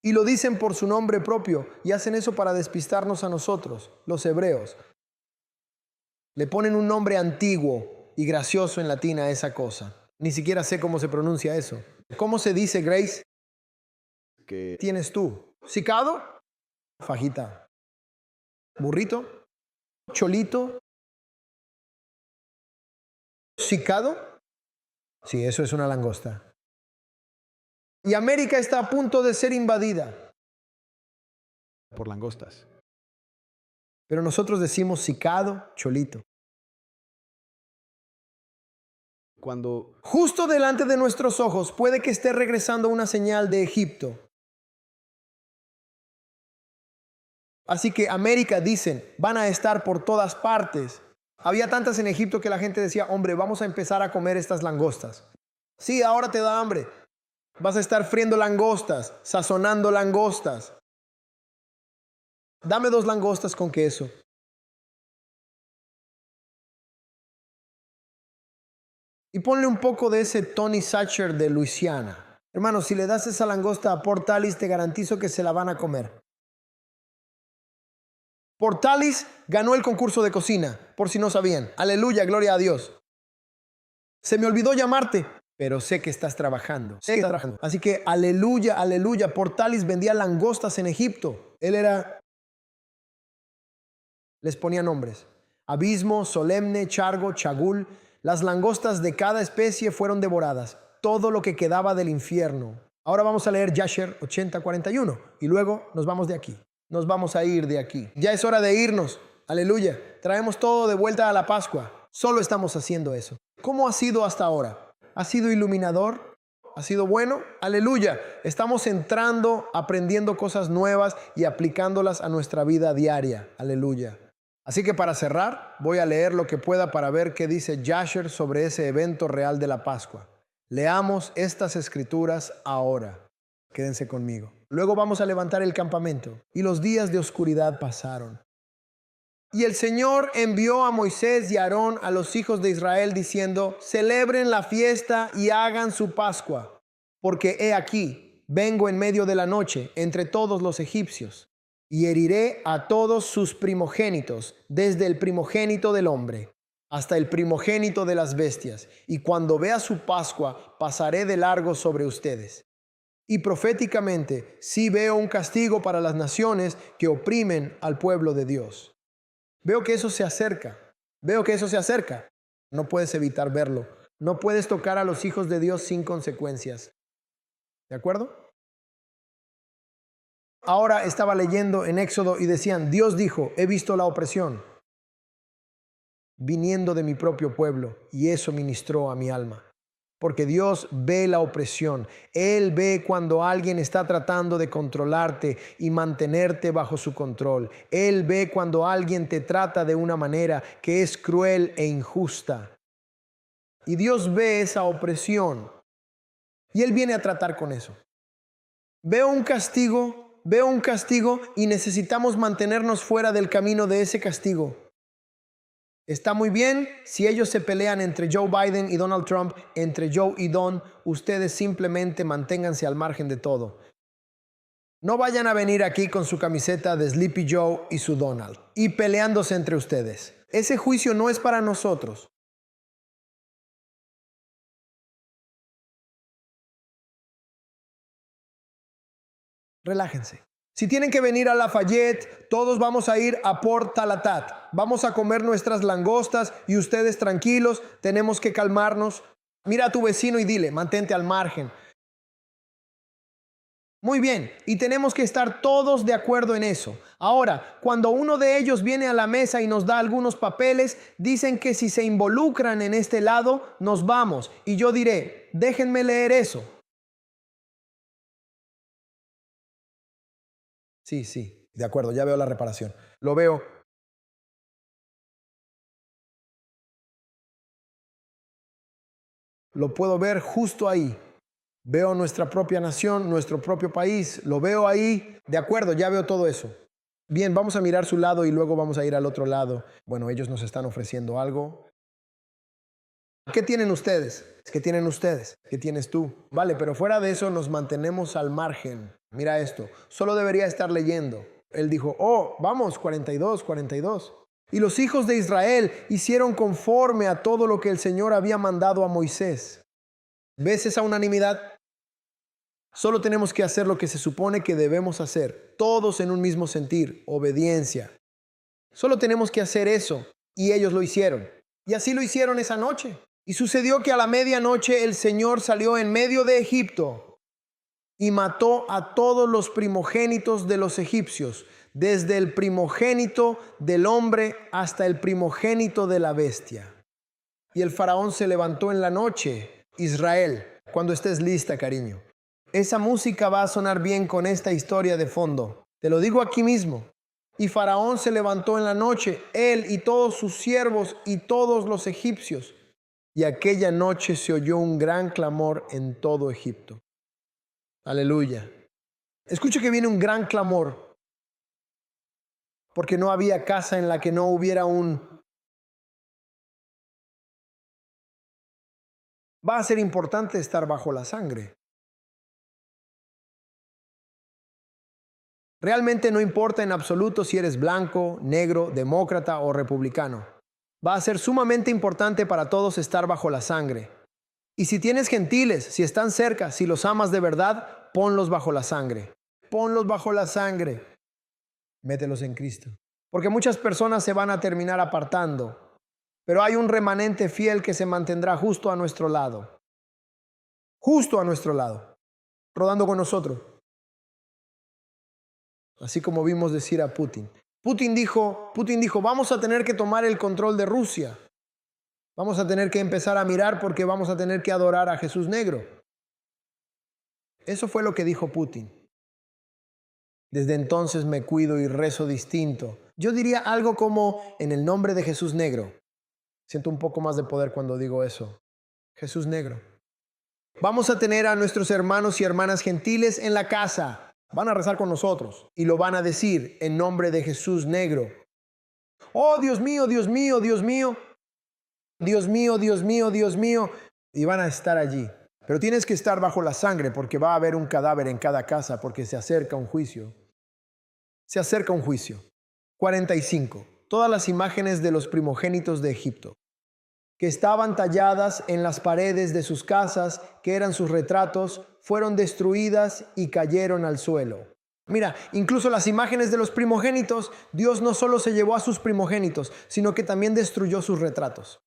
Y lo dicen por su nombre propio y hacen eso para despistarnos a nosotros, los hebreos. Le ponen un nombre antiguo y gracioso en latín a esa cosa. Ni siquiera sé cómo se pronuncia eso. ¿Cómo se dice, Grace? ¿Qué tienes tú? ¿Cicado? Fajita. ¿Burrito? ¿Cholito? ¿Cicado? Sí, eso es una langosta. Y América está a punto de ser invadida por langostas. Pero nosotros decimos cicado, cholito. Cuando justo delante de nuestros ojos puede que esté regresando una señal de Egipto. Así que América, dicen, van a estar por todas partes. Había tantas en Egipto que la gente decía, hombre, vamos a empezar a comer estas langostas. Sí, ahora te da hambre. Vas a estar friendo langostas, sazonando langostas. Dame 2 langostas con queso. Y ponle un poco de ese Tony Sacher de Luisiana. Hermano, si le das esa langosta a Portalis, te garantizo que se la van a comer. Portalis ganó el concurso de cocina, por si no sabían. Aleluya, gloria a Dios. Se me olvidó llamarte, pero sé que estás trabajando. Sé que estás trabajando. Así que aleluya, aleluya. Portalis vendía langostas en Egipto. Él era... Les ponía nombres. Abismo, Solemne, Chargo, Chagul. Las langostas de cada especie fueron devoradas. Todo lo que quedaba del infierno. Ahora vamos a leer Jasher 80:41 y luego nos vamos de aquí. Nos vamos a ir de aquí. Ya es hora de irnos. Aleluya. Traemos todo de vuelta a la Pascua. Solo estamos haciendo eso. ¿Cómo ha sido hasta ahora? ¿Ha sido iluminador? ¿Ha sido bueno? Aleluya. Estamos entrando, aprendiendo cosas nuevas y aplicándolas a nuestra vida diaria. Aleluya. Así que para cerrar, voy a leer lo que pueda para ver qué dice Jasher sobre ese evento real de la Pascua. Leamos estas escrituras ahora. Quédense conmigo. Luego vamos a levantar el campamento. Y los días de oscuridad pasaron. Y el Señor envió a Moisés y a Aarón a los hijos de Israel diciendo, celebren la fiesta y hagan su Pascua, porque he aquí, vengo en medio de la noche entre todos los egipcios, y heriré a todos sus primogénitos, desde el primogénito del hombre hasta el primogénito de las bestias, y cuando vea su Pascua, pasaré de largo sobre ustedes. Y proféticamente, sí veo un castigo para las naciones que oprimen al pueblo de Dios. Veo que eso se acerca. Veo que eso se acerca. No puedes evitar verlo. No puedes tocar a los hijos de Dios sin consecuencias. ¿De acuerdo? Ahora estaba leyendo en Éxodo y decían, Dios dijo, he visto la opresión viniendo de mi propio pueblo y eso ministró a mi alma. Porque Dios ve la opresión. Él ve cuando alguien está tratando de controlarte y mantenerte bajo su control. Él ve cuando alguien te trata de una manera que es cruel e injusta. Y Dios ve esa opresión. Y Él viene a tratar con eso. Veo un castigo y necesitamos mantenernos fuera del camino de ese castigo. Está muy bien si ellos se pelean entre Joe Biden y Donald Trump, entre Joe y Don, ustedes simplemente manténganse al margen de todo. No vayan a venir aquí con su camiseta de Sleepy Joe y su Donald y peleándose entre ustedes. Ese juicio no es para nosotros. Relájense. Si tienen que venir a Lafayette, todos vamos a ir a Port Talatat. Vamos a comer nuestras langostas y ustedes tranquilos, tenemos que calmarnos. Mira a tu vecino y dile, mantente al margen. Muy bien, y tenemos que estar todos de acuerdo en eso. Ahora, cuando uno de ellos viene a la mesa y nos da algunos papeles, dicen que si se involucran en este lado, nos vamos. Y yo diré, déjenme leer eso. Sí, de acuerdo, ya veo la reparación. Lo veo. Lo puedo ver justo ahí. Veo nuestra propia nación, nuestro propio país. Lo veo ahí. De acuerdo, ya veo todo eso. Bien, vamos a mirar su lado y luego vamos a ir al otro lado. Bueno, ellos nos están ofreciendo algo. ¿Qué tienen ustedes? ¿Qué tienen ustedes? ¿Qué tienes tú? Vale, pero fuera de eso nos mantenemos al margen. Mira esto, solo debería estar leyendo. Él dijo, vamos, 42. Y los hijos de Israel hicieron conforme a todo lo que el Señor había mandado a Moisés. ¿Ves esa unanimidad? Solo tenemos que hacer lo que se supone que debemos hacer, todos en un mismo sentir, obediencia. Solo tenemos que hacer eso, y ellos lo hicieron. Y así lo hicieron esa noche. Y sucedió que a la medianoche el Señor salió en medio de Egipto y mató a todos los primogénitos de los egipcios, desde el primogénito del hombre hasta el primogénito de la bestia. Y el faraón se levantó en la noche. Israel, cuando estés lista, cariño. Esa música va a sonar bien con esta historia de fondo. Te lo digo aquí mismo. Y faraón se levantó en la noche, él y todos sus siervos y todos los egipcios. Y aquella noche se oyó un gran clamor en todo Egipto. Aleluya. Escucha que viene un gran clamor. Porque no había casa en la que no hubiera un... Va a ser importante estar bajo la sangre. Realmente no importa en absoluto si eres blanco, negro, demócrata o republicano. Va a ser sumamente importante para todos estar bajo la sangre. Y si tienes gentiles, si están cerca, si los amas de verdad, ponlos bajo la sangre. Ponlos bajo la sangre. Mételos en Cristo. Porque muchas personas se van a terminar apartando. Pero hay un remanente fiel que se mantendrá justo a nuestro lado. Justo a nuestro lado. Rodando con nosotros. Así como vimos decir a Putin. Putin dijo, vamos a tener que tomar el control de Rusia. Vamos a tener que empezar a mirar porque vamos a tener que adorar a Jesús negro. Eso fue lo que dijo Putin. Desde entonces me cuido y rezo distinto. Yo diría algo como en el nombre de Jesús negro. Siento un poco más de poder cuando digo eso. Jesús negro. Vamos a tener a nuestros hermanos y hermanas gentiles en la casa. Van a rezar con nosotros y lo van a decir en nombre de Jesús negro. Oh, Dios mío, Dios mío, Dios mío. Dios mío, Dios mío, Dios mío. Y van a estar allí. Pero tienes que estar bajo la sangre porque va a haber un cadáver en cada casa porque se acerca un juicio. Se acerca un juicio. 45. Todas las imágenes de los primogénitos de Egipto, que estaban talladas en las paredes de sus casas, que eran sus retratos, fueron destruidas y cayeron al suelo. Mira, incluso las imágenes de los primogénitos, Dios no solo se llevó a sus primogénitos, sino que también destruyó sus retratos.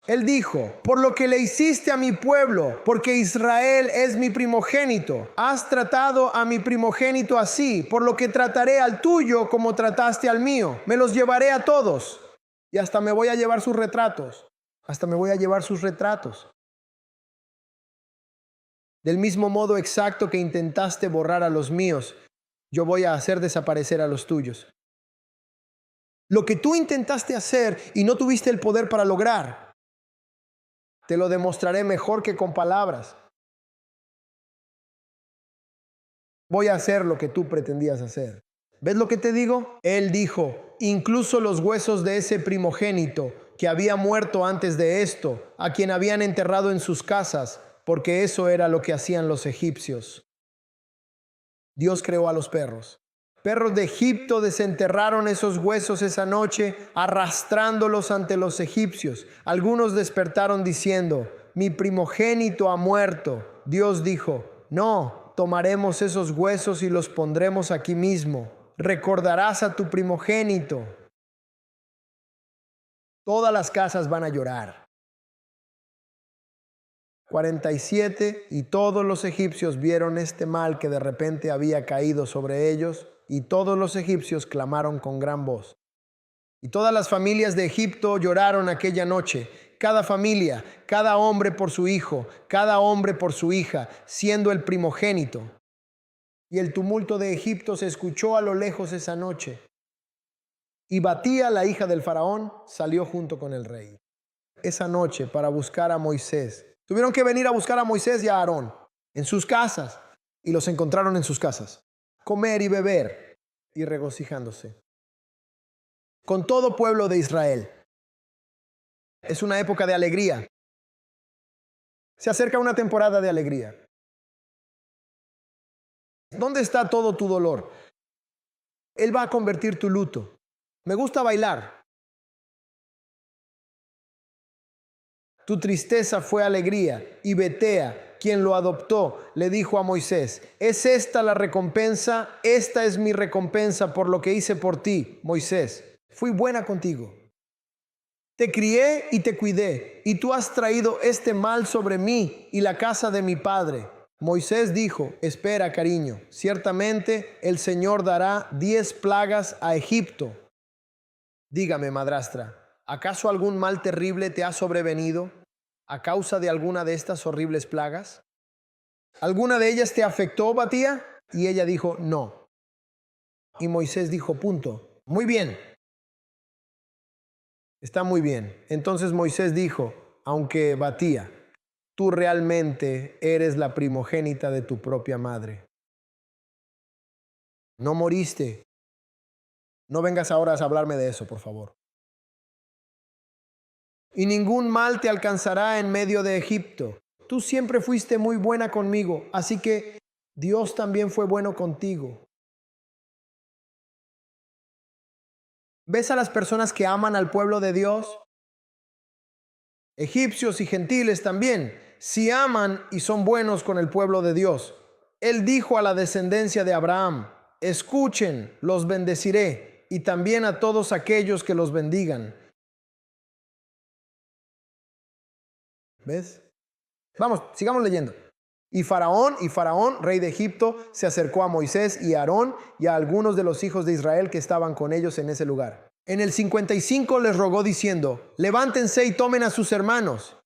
Él dijo, por lo que le hiciste a mi pueblo, porque Israel es mi primogénito, has tratado a mi primogénito así, por lo que trataré al tuyo como trataste al mío. Me los llevaré a todos. Y hasta me voy a llevar sus retratos. Hasta me voy a llevar sus retratos. Del mismo modo exacto que intentaste borrar a los míos, yo voy a hacer desaparecer a los tuyos. Lo que tú intentaste hacer y no tuviste el poder para lograr, te lo demostraré mejor que con palabras. Voy a hacer lo que tú pretendías hacer. ¿Ves lo que te digo? Él dijo, incluso los huesos de ese primogénito que había muerto antes de esto, a quien habían enterrado en sus casas, porque eso era lo que hacían los egipcios. Dios creó a los perros. Perros de Egipto desenterraron esos huesos esa noche, arrastrándolos ante los egipcios. Algunos despertaron diciendo, mi primogénito ha muerto. Dios dijo, no, tomaremos esos huesos y los pondremos aquí mismo. Recordarás a tu primogénito. Todas las casas van a llorar. 47, y todos los egipcios vieron este mal que de repente había caído sobre ellos, y todos los egipcios clamaron con gran voz. Y todas las familias de Egipto lloraron aquella noche, cada familia, cada hombre por su hijo, cada hombre por su hija, siendo el primogénito. Y el tumulto de Egipto se escuchó a lo lejos esa noche. Y Batía, la hija del faraón, salió junto con el rey. Esa noche para buscar a Moisés. Tuvieron que venir a buscar a Moisés y a Aarón en sus casas, y los encontraron en sus casas, comer y beber y regocijándose con todo pueblo de Israel. Es una época de alegría. Se acerca una temporada de alegría. ¿Dónde está todo tu dolor? Él va a convertir tu luto. Me gusta bailar. Tu tristeza fue alegría. Y Betea, quien lo adoptó, le dijo a Moisés, ¿es esta la recompensa? Esta es mi recompensa por lo que hice por ti, Moisés. Fui buena contigo. Te crié y te cuidé, y tú has traído este mal sobre mí y la casa de mi padre. Moisés dijo, espera, cariño, ciertamente el Señor dará 10 plagas a Egipto. Dígame, madrastra, ¿acaso algún mal terrible te ha sobrevenido a causa de alguna de estas horribles plagas? ¿Alguna de ellas te afectó, Batía? Y ella dijo, no. Y Moisés dijo, punto. Muy bien. Está muy bien. Entonces Moisés dijo, aunque Batía, tú realmente eres la primogénita de tu propia madre. No moriste. No vengas ahora a hablarme de eso, por favor. Y ningún mal te alcanzará en medio de Egipto. Tú siempre fuiste muy buena conmigo, así que Dios también fue bueno contigo. ¿Ves a las personas que aman al pueblo de Dios? Egipcios y gentiles también, si aman y son buenos con el pueblo de Dios. Él dijo a la descendencia de Abraham, escuchen, los bendeciré, y también a todos aquellos que los bendigan. ¿Ves? Vamos, sigamos leyendo. Y Faraón, rey de Egipto, se acercó a Moisés y a Aarón y a algunos de los hijos de Israel que estaban con ellos en ese lugar. En el 55 les rogó diciendo, levántense y tomen a sus hermanos.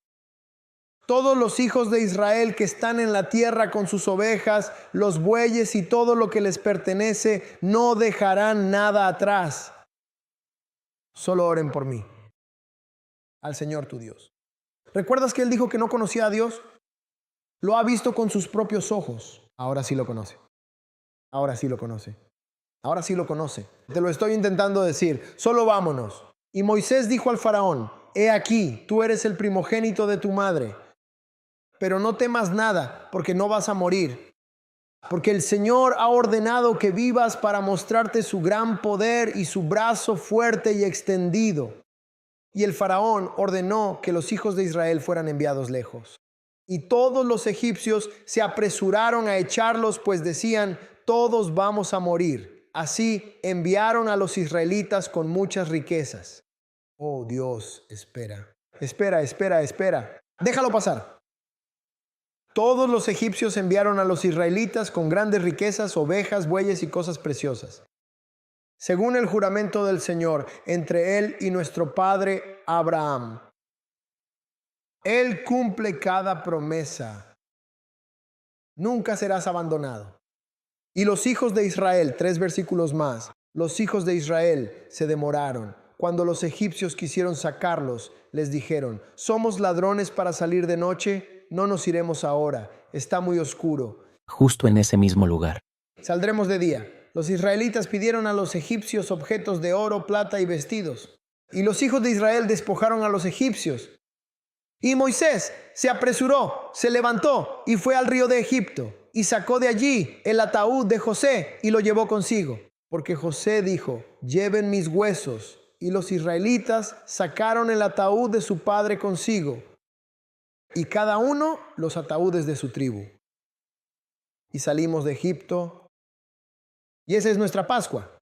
Todos los hijos de Israel que están en la tierra con sus ovejas, los bueyes y todo lo que les pertenece, no dejarán nada atrás. Solo oren por mí, al Señor tu Dios. ¿Recuerdas que él dijo que no conocía a Dios? Lo ha visto con sus propios ojos. Ahora sí lo conoce. Ahora sí lo conoce. Ahora sí lo conoce. Te lo estoy intentando decir. Solo vámonos. Y Moisés dijo al faraón, he aquí, tú eres el primogénito de tu madre. Pero no temas nada, porque no vas a morir. Porque el Señor ha ordenado que vivas para mostrarte su gran poder y su brazo fuerte y extendido. Y el faraón ordenó que los hijos de Israel fueran enviados lejos. Y todos los egipcios se apresuraron a echarlos, pues decían, todos vamos a morir. Así enviaron a los israelitas con muchas riquezas. Oh Dios, espera. Espera. Déjalo pasar. Todos los egipcios enviaron a los israelitas con grandes riquezas, ovejas, bueyes y cosas preciosas, según el juramento del Señor, entre él y nuestro padre Abraham. Él cumple cada promesa. Nunca serás abandonado. Y los hijos de Israel, 3 versículos más, los hijos de Israel se demoraron. Cuando los egipcios quisieron sacarlos, les dijeron, ¿somos ladrones para salir de noche? No nos iremos ahora, está muy oscuro. Justo en ese mismo lugar. Saldremos de día. Los israelitas pidieron a los egipcios objetos de oro, plata y vestidos. Y los hijos de Israel despojaron a los egipcios. Y Moisés se apresuró, se levantó y fue al río de Egipto. Y sacó de allí el ataúd de José y lo llevó consigo. Porque José dijo, lleven mis huesos. Y los israelitas sacaron el ataúd de su padre consigo. Y cada uno los ataúdes de su tribu. Y salimos de Egipto. Y esa es nuestra Pascua.